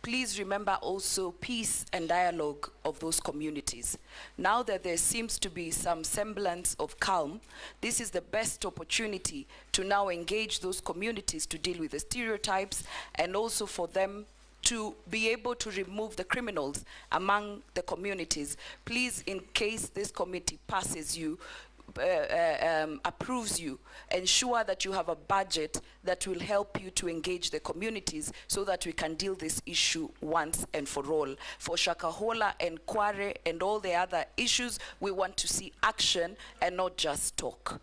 please remember also peace and dialogue of those communities. Now that there seems to be some semblance of calm, this is the best opportunity to now engage those communities to deal with the stereotypes, and also for them to be able to remove the criminals among the communities. Please, in case this committee passes you, approves you, ensure that you have a budget that will help you to engage the communities so that we can deal this issue once and for all. For Shakahola and Kware and all the other issues, we want to see action and not just talk.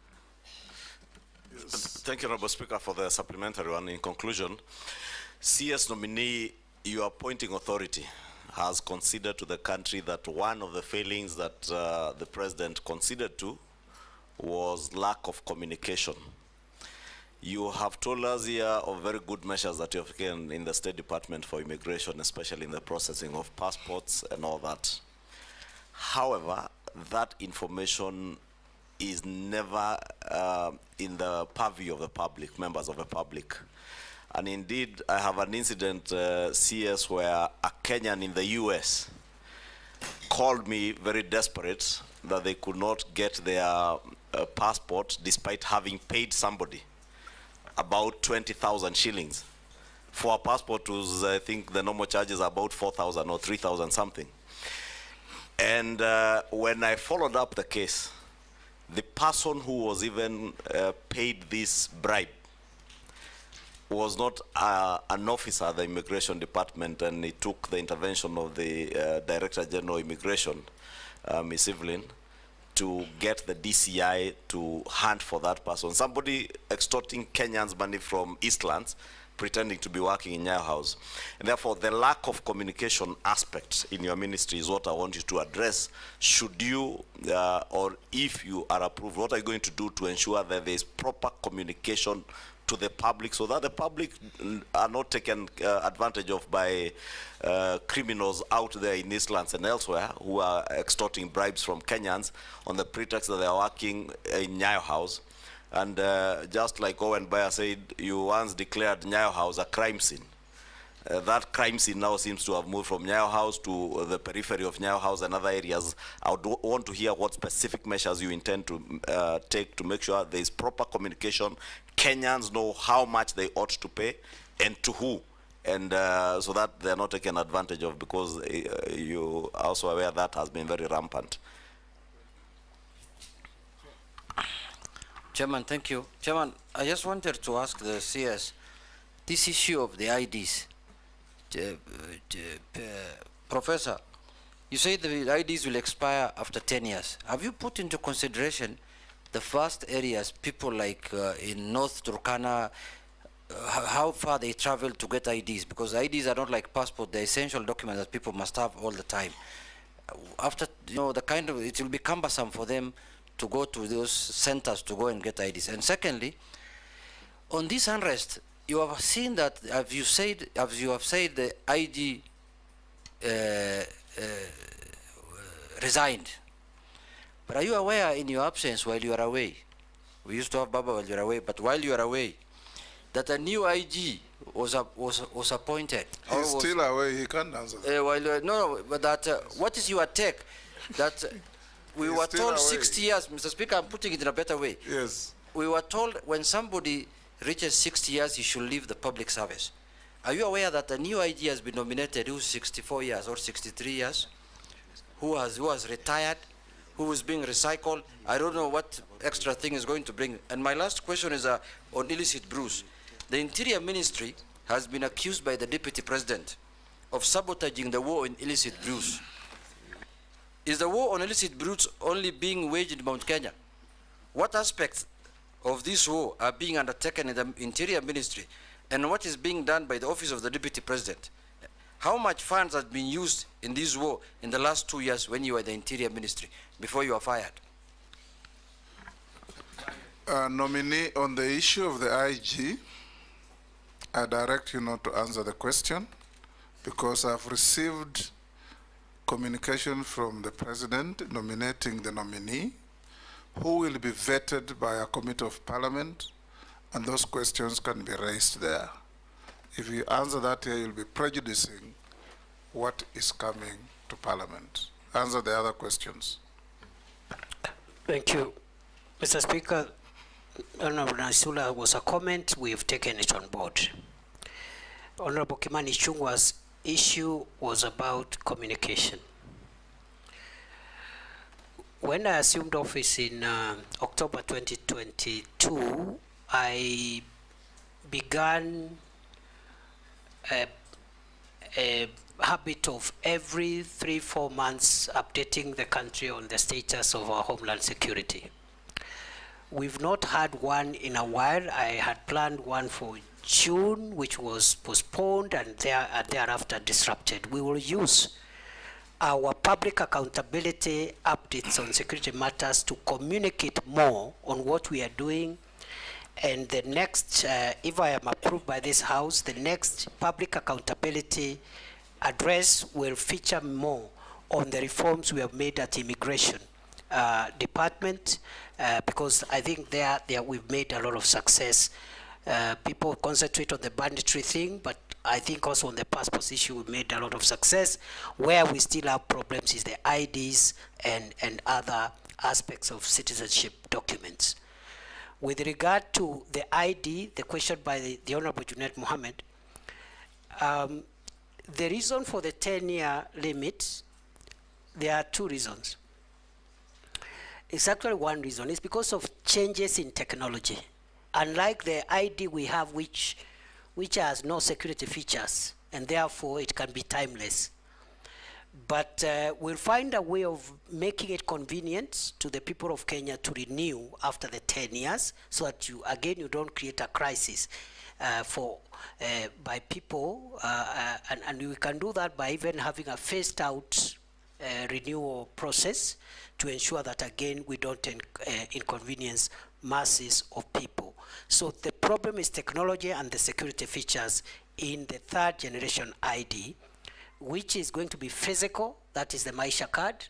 Thank you, Honorable Speaker, for the supplementary one. In conclusion, CS nominee, your appointing authority has considered to the country that one of the failings that the President considered to was lack of communication. You have told us here of very good measures that you have taken in the State Department for Immigration, especially in the processing of passports and all that. However, that information is never in the purview of the public, members of the public. And indeed, I have an incident, CS, where a Kenyan in the US called me very desperate that they could not get their passport despite having paid somebody about 20,000 shillings. For a passport, was, I think the normal charges are about 4,000 or 3,000 something. And when I followed up the case, the person who was even paid this bribe was not an officer at the Immigration Department, and it took the intervention of the Director General of Immigration, Ms. Evelyn, to get the DCI to hunt for that person. Somebody extorting Kenyans money from Eastlands, pretending to be working in Nyayo House. And therefore, the lack of communication aspect in your ministry is what I want you to address. Should you, or if you are approved, what are you going to do to ensure that there is proper communication to the public so that the public are not taken advantage of by criminals out there in Eastlands and elsewhere who are extorting bribes from Kenyans on the pretext that they are working in Nyayo House. And just like Owen Bayer said, you once declared Nyayo House a crime scene. That crime scene now seems to have moved from Nyayo House to the periphery of Nyayo House and other areas. I would want to hear what specific measures you intend to take to make sure there is proper communication. Kenyans know how much they ought to pay and to who, and so that they're not taken advantage of, because you are also aware that has been very rampant. Chairman, thank you. Chairman, I just wanted to ask the CS, this issue of the IDs. Professor, you say the IDs will expire after 10 years. Have you put into consideration the vast areas, people like in North Turkana, how far they travel to get IDs? Because IDs are not like passport, they're essential documents that people must have all the time. After, you know, it will be cumbersome for them to go to those centers to go and get IDs. And secondly, on this unrest, you have seen that, as you have said, the IG resigned. But are you aware in your absence while you are away? We used to have Baba while you are away, but while you are away, that a new IG was appointed. He's still away, he can't answer that. No, but that, what is your take? That we were told 60 years, Mr. Speaker, I'm putting it in a better way. Yes. We were told when somebody reaches 60 years, he should leave the public service. Are you aware that a new IG has been nominated who's 64 years or 63 years, who has retired, who is being recycled? I don't know what extra thing is going to bring. And my last question is on illicit brews. The Interior Ministry has been accused by the Deputy President of sabotaging the war on illicit brews. Is the war on illicit brews only being waged in Mount Kenya? What aspects of this war are being undertaken in the Interior Ministry, and what is being done by the Office of the Deputy President? How much funds have been used in this war in the last 2 years when you were the Interior Ministry, before you were fired? Nominee, on the issue of the IG, I direct you not to answer the question because I've received communication from the President nominating the nominee, who will be vetted by a committee of Parliament, and those questions can be raised there. If you answer that here, you'll be prejudicing what is coming to Parliament. Answer the other questions. Thank you. Mr. Speaker, Honorable Nasula was a comment. We have taken it on board. Honorable Kimani Ichung'wah's issue was about communication. When I assumed office in October 2022, I began a habit of every 3-4 months updating the country on the status of our homeland security. We've not had one in a while. I had planned one for June, which was postponed and thereafter disrupted. We will use our public accountability updates on security matters to communicate more on what we are doing. And the next, if I am approved by this House, the next public accountability address will feature more on the reforms we have made at Immigration Department, because I think there we've made a lot of success. People concentrate on the banditry thing, but I think also on the passport issue we've made a lot of success. Where we still have problems is the IDs and other aspects of citizenship documents. With regard to the ID, the question by the Honorable Junaid Mohammed, the reason for the 10-year limit, there are two reasons. It's actually one reason. It's because of changes in technology. Unlike the ID we have, which has no security features, and therefore it can be timeless. But we'll find a way of making it convenient to the people of Kenya to renew after the 10 years, so that you don't create a crisis by people, and we can do that by even having a phased out renewal process to ensure that again we don't inconvenience masses of people. So the problem is technology and the security features in the third generation ID, which is going to be physical, that is the Maisha card.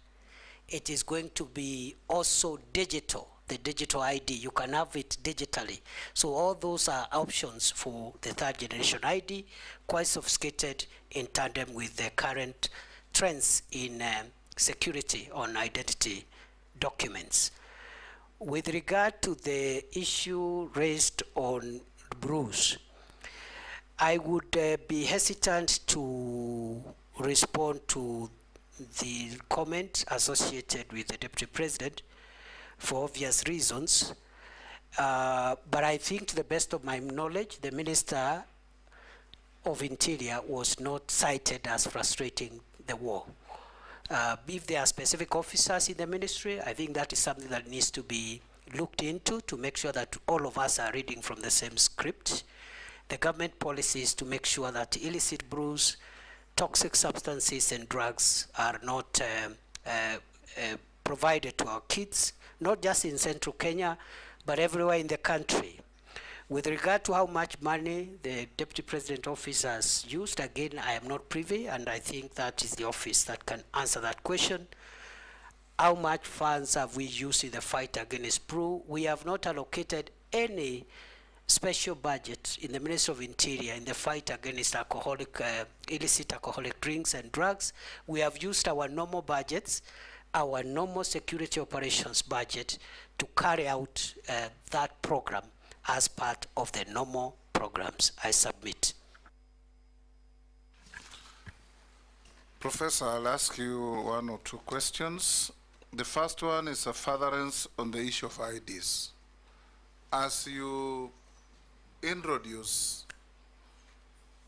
It is going to be also digital, the digital ID. You can have it digitally. So all those are options for the third generation ID, quite sophisticated in tandem with the current trends in security on identity documents. With regard to the issue raised on Bruce, I would be hesitant to respond to the comment associated with the Deputy President for obvious reasons. But I think, to the best of my knowledge, the Minister of Interior was not cited as frustrating the war. If there are specific officers in the ministry, I think that is something that needs to be looked into to make sure that all of us are reading from the same script. The government policy is to make sure that illicit brews, toxic substances and drugs are not provided to our kids, not just in central Kenya, but everywhere in the country. With regard to how much money the Deputy President office has used, again, I am not privy, and I think that is the office that can answer that question. How much funds have we used in the fight against brew? We have not allocated any special budget in the Ministry of Interior in the fight against illicit alcoholic drinks and drugs. We have used our normal budgets, our normal security operations budget, to carry out that program as part of the normal programs. I submit. Professor, I'll ask you one or two questions. The first one is a furtherance on the issue of IDs. As you introduce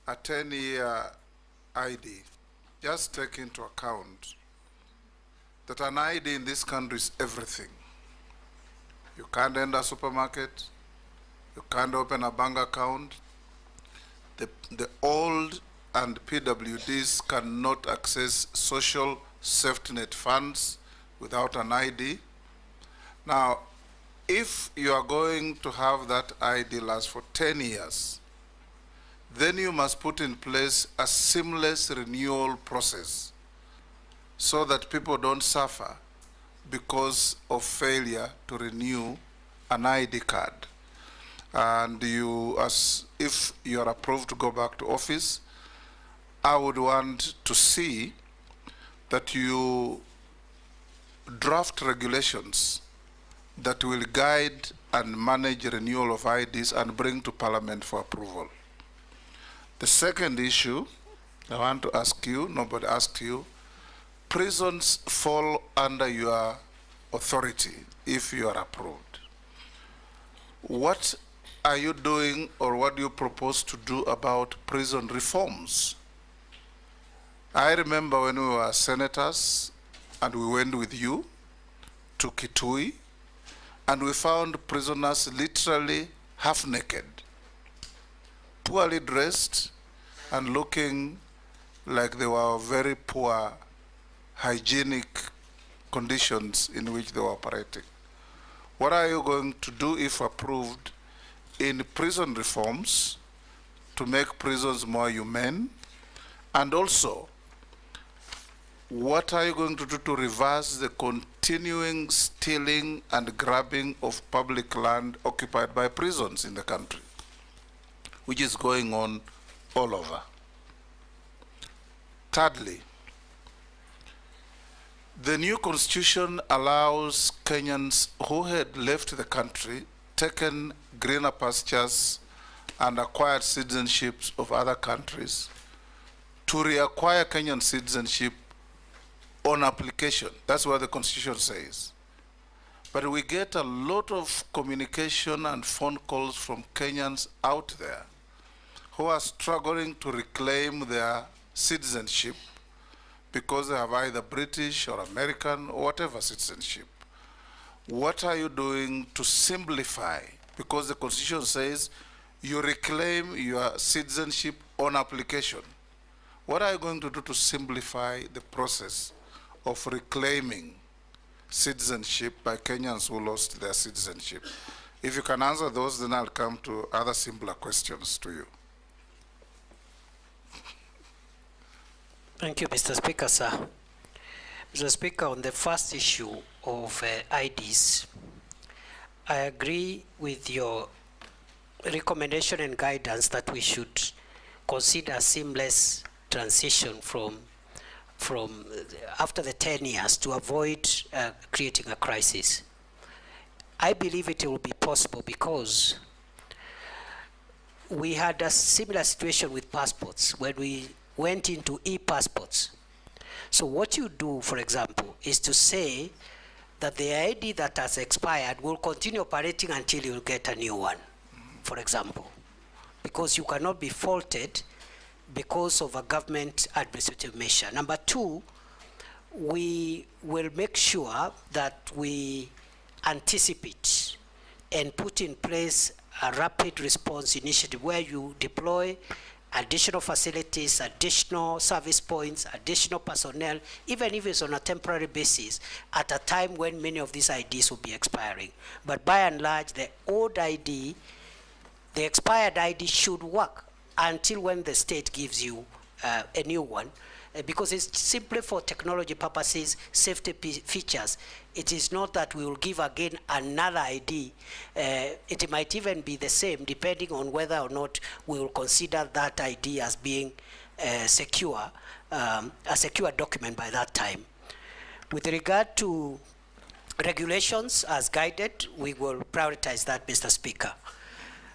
a 10-year ID, just take into account that an ID in this country is everything. You can't enter a supermarket, you can't open a bank account. The old and PWDs cannot access social safety net funds without an ID. Now, if you are going to have that ID last for 10 years, then you must put in place a seamless renewal process so that people don't suffer because of failure to renew an ID card. And if you are approved to go back to office, I would want to see that you draft regulations that will guide and manage renewal of IDs and bring to Parliament for approval. The second issue I want to ask you, nobody asked you, prisons fall under your authority if you are approved. What are you doing or what do you propose to do about prison reforms? I remember when we were senators and we went with you to Kitui and we found prisoners literally half naked, poorly dressed and looking like they were very poor hygienic conditions in which they were operating. What are you going to do, if approved, in prison reforms to make prisons more humane? And also, what are you going to do to reverse the continuing stealing and grabbing of public land occupied by prisons in the country, which is going on all over? Thirdly, the new constitution allows Kenyans who had left the country, taken greener pastures, and acquired citizenships of other countries to reacquire Kenyan citizenship on application. That's what the constitution says. But we get a lot of communication and phone calls from Kenyans out there who are struggling to reclaim their citizenship because they have either British or American or whatever citizenship. What are you doing to simplify? Because the constitution says you reclaim your citizenship on application. What are you going to do to simplify the process of reclaiming citizenship by Kenyans who lost their citizenship? If you can answer those, then I'll come to other simpler questions to you. Thank you, Mr. Speaker, sir. Mr. Speaker, on the first issue of IDs, I agree with your recommendation and guidance that we should consider seamless transition from after the 10 years to avoid creating a crisis. I believe it will be possible because we had a similar situation with passports when we went into e-passports. So what you do, for example, is to say that the ID that has expired will continue operating until you get a new one, for example, because you cannot be faulted because of a government administrative measure. Number two, we will make sure that we anticipate and put in place a rapid response initiative where you deploy additional facilities, additional service points, additional personnel, even if it's on a temporary basis, at a time when many of these IDs will be expiring. But by and large, the old ID, the expired ID should work until when the state gives you a new one, because it's simply for technology purposes, safety features. It is not that we will give again another ID. It might even be the same, depending on whether or not we will consider that ID as being secure, a secure document by that time. With regard to regulations as guided, we will prioritize that, Mr. Speaker.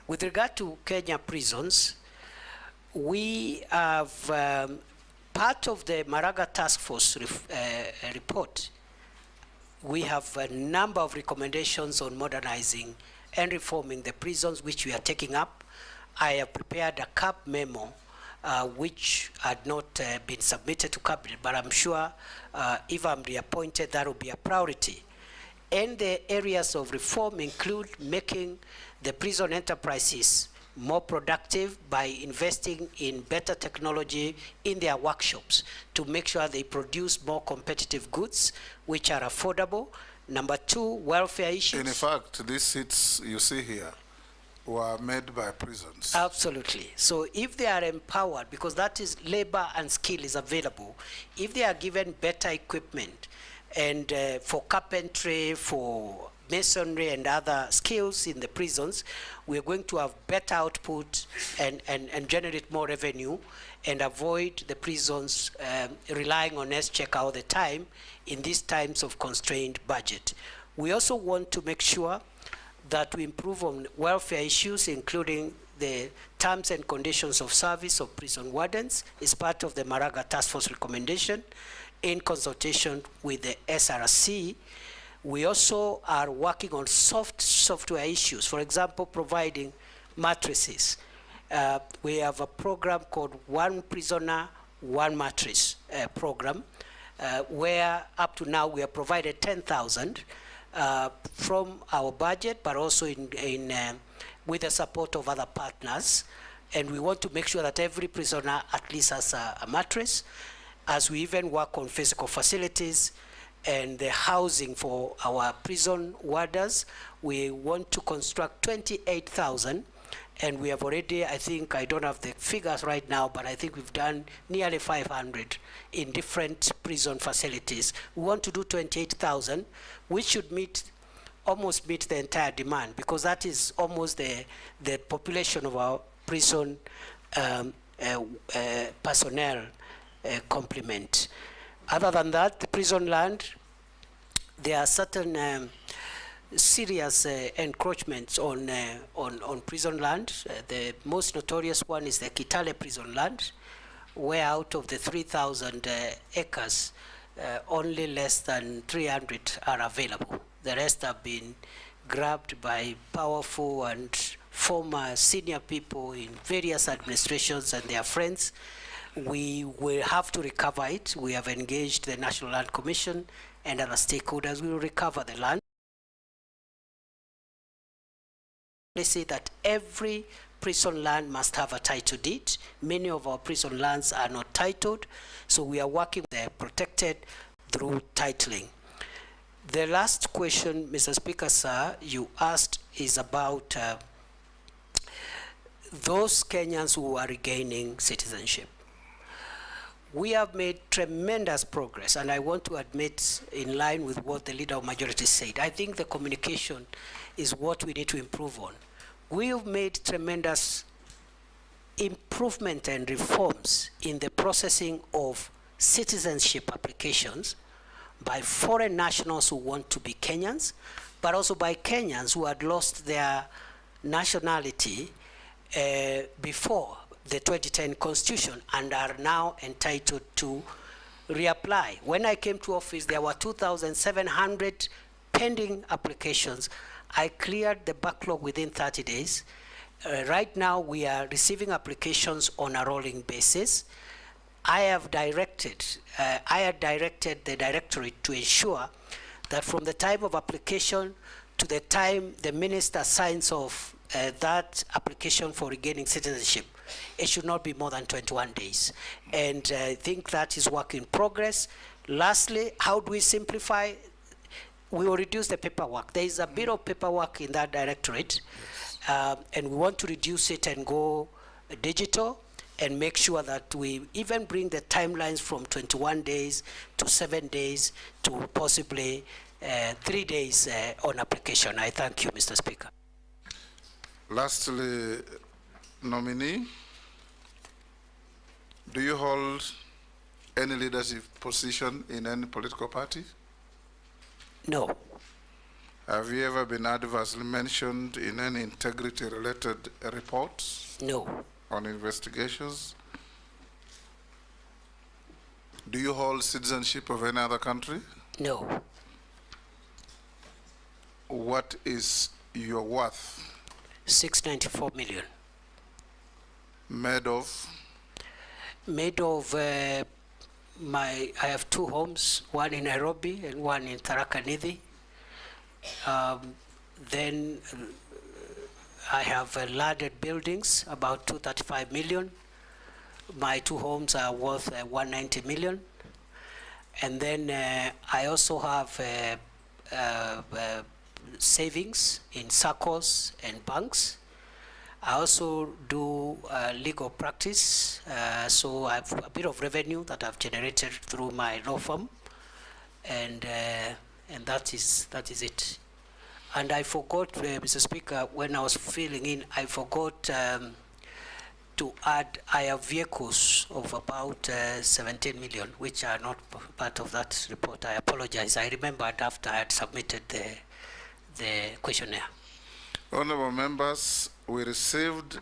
With regard to Kenya prisons, we have part of the Maraga Task Force report. We have a number of recommendations on modernizing and reforming the prisons, which we are taking up. I have prepared a CAB memo, which had not been submitted to Cabinet, but I'm sure if I'm reappointed, that will be a priority. And the areas of reform include making the prison enterprises more productive by investing in better technology in their workshops to make sure they produce more competitive goods which are affordable. Number two, welfare issues. In fact, these seats you see here were made by prisons. Absolutely. So if they are empowered, because that is labor and skill is available, if they are given better equipment and for carpentry, for masonry and other skills in the prisons, we're going to have better output and generate more revenue and avoid the prisons relying on S-check all the time in these times of constrained budget. We also want to make sure that we improve on welfare issues, including the terms and conditions of service of prison wardens is part of the Maraga Task Force recommendation in consultation with the SRC. We also are working on software issues, for example, providing mattresses. We have a program called One Prisoner, One Mattress program, where up to now we have provided 10,000 from our budget, but also with the support of other partners. And we want to make sure that every prisoner at least has a mattress, as we even work on physical facilities and the housing for our prison warders. We want to construct 28,000, and we have already, I think, I don't have the figures right now, but I think we've done nearly 500 in different prison facilities. We want to do 28,000, which should almost meet the entire demand, because that is almost the population of our prison personnel complement. Other than that, the prison land, there are certain serious encroachments on prison land. The most notorious one is the Kitale prison land, where out of the 3,000 acres, only less than 300 are available. The rest have been grabbed by powerful and former senior people in various administrations and their friends. We will have to recover it. We have engaged the National Land Commission and other stakeholders. We will recover the land. They say that every prison land must have a title deed. Many of our prison lands are not titled, so we are working with the protected through titling. The last question, Mr. Speaker, sir, you asked is about those Kenyans who are regaining citizenship. We have made tremendous progress, and I want to admit, in line with what the Leader of Majority said, I think the communication is what we need to improve on. We have made tremendous improvement and reforms in the processing of citizenship applications by foreign nationals who want to be Kenyans, but also by Kenyans who had lost their nationality before the 2010 Constitution and are now entitled to reapply. When I came to office, there were 2,700 pending applications. I cleared the backlog within 30 days. Right now, we are receiving applications on a rolling basis. I had directed the Directorate to ensure that from the time of application to the time the Minister signs off that application for regaining citizenship, it should not be more than 21 days. And I think that is work in progress. Lastly, how do we simplify? We will reduce the paperwork. There is a bit of paperwork in that Directorate, and we want to reduce it and go digital and make sure that we even bring the timelines from 21 days to 7 days to possibly 3 days on application. I thank you, Mr. Speaker. Lastly, nominee, do you hold any leadership position in any political party? No. Have you ever been adversely mentioned in any integrity-related reports? No. On investigations? Do you hold citizenship of any other country? No. What is your worth? 694 million. Made of? Made of I have 2 homes, one in Nairobi and one in Tharaka Nithi. Then I have landed buildings, about 235 million. My 2 homes are worth 190 million. And then I also have savings in SACCOs and banks. I also do legal practice, so I have a bit of revenue that I've generated through my law firm, and that is it. And I forgot, Mr. Speaker, when I was filling in, I forgot to add, I have vehicles of about 17 million, which are not part of that report. I apologize. I remembered after I had submitted the questionnaire. Honorable members, we received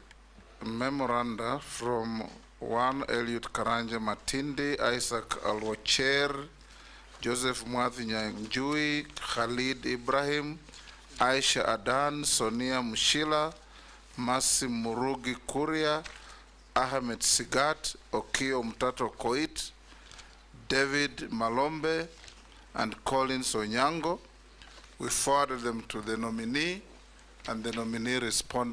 memoranda from one Eliud Karanja Matindi, Isaac Alwacher, Joseph Mwathi Nyanjui, Khalid Ibrahim, Aisha Adan, Sonia Mushila, Masi Murugi Kuria, Ahmed Sigat, Okio Mtato Koit, David Malombe, and Collins Onyango. We forwarded them to the nominee, and the nominee responded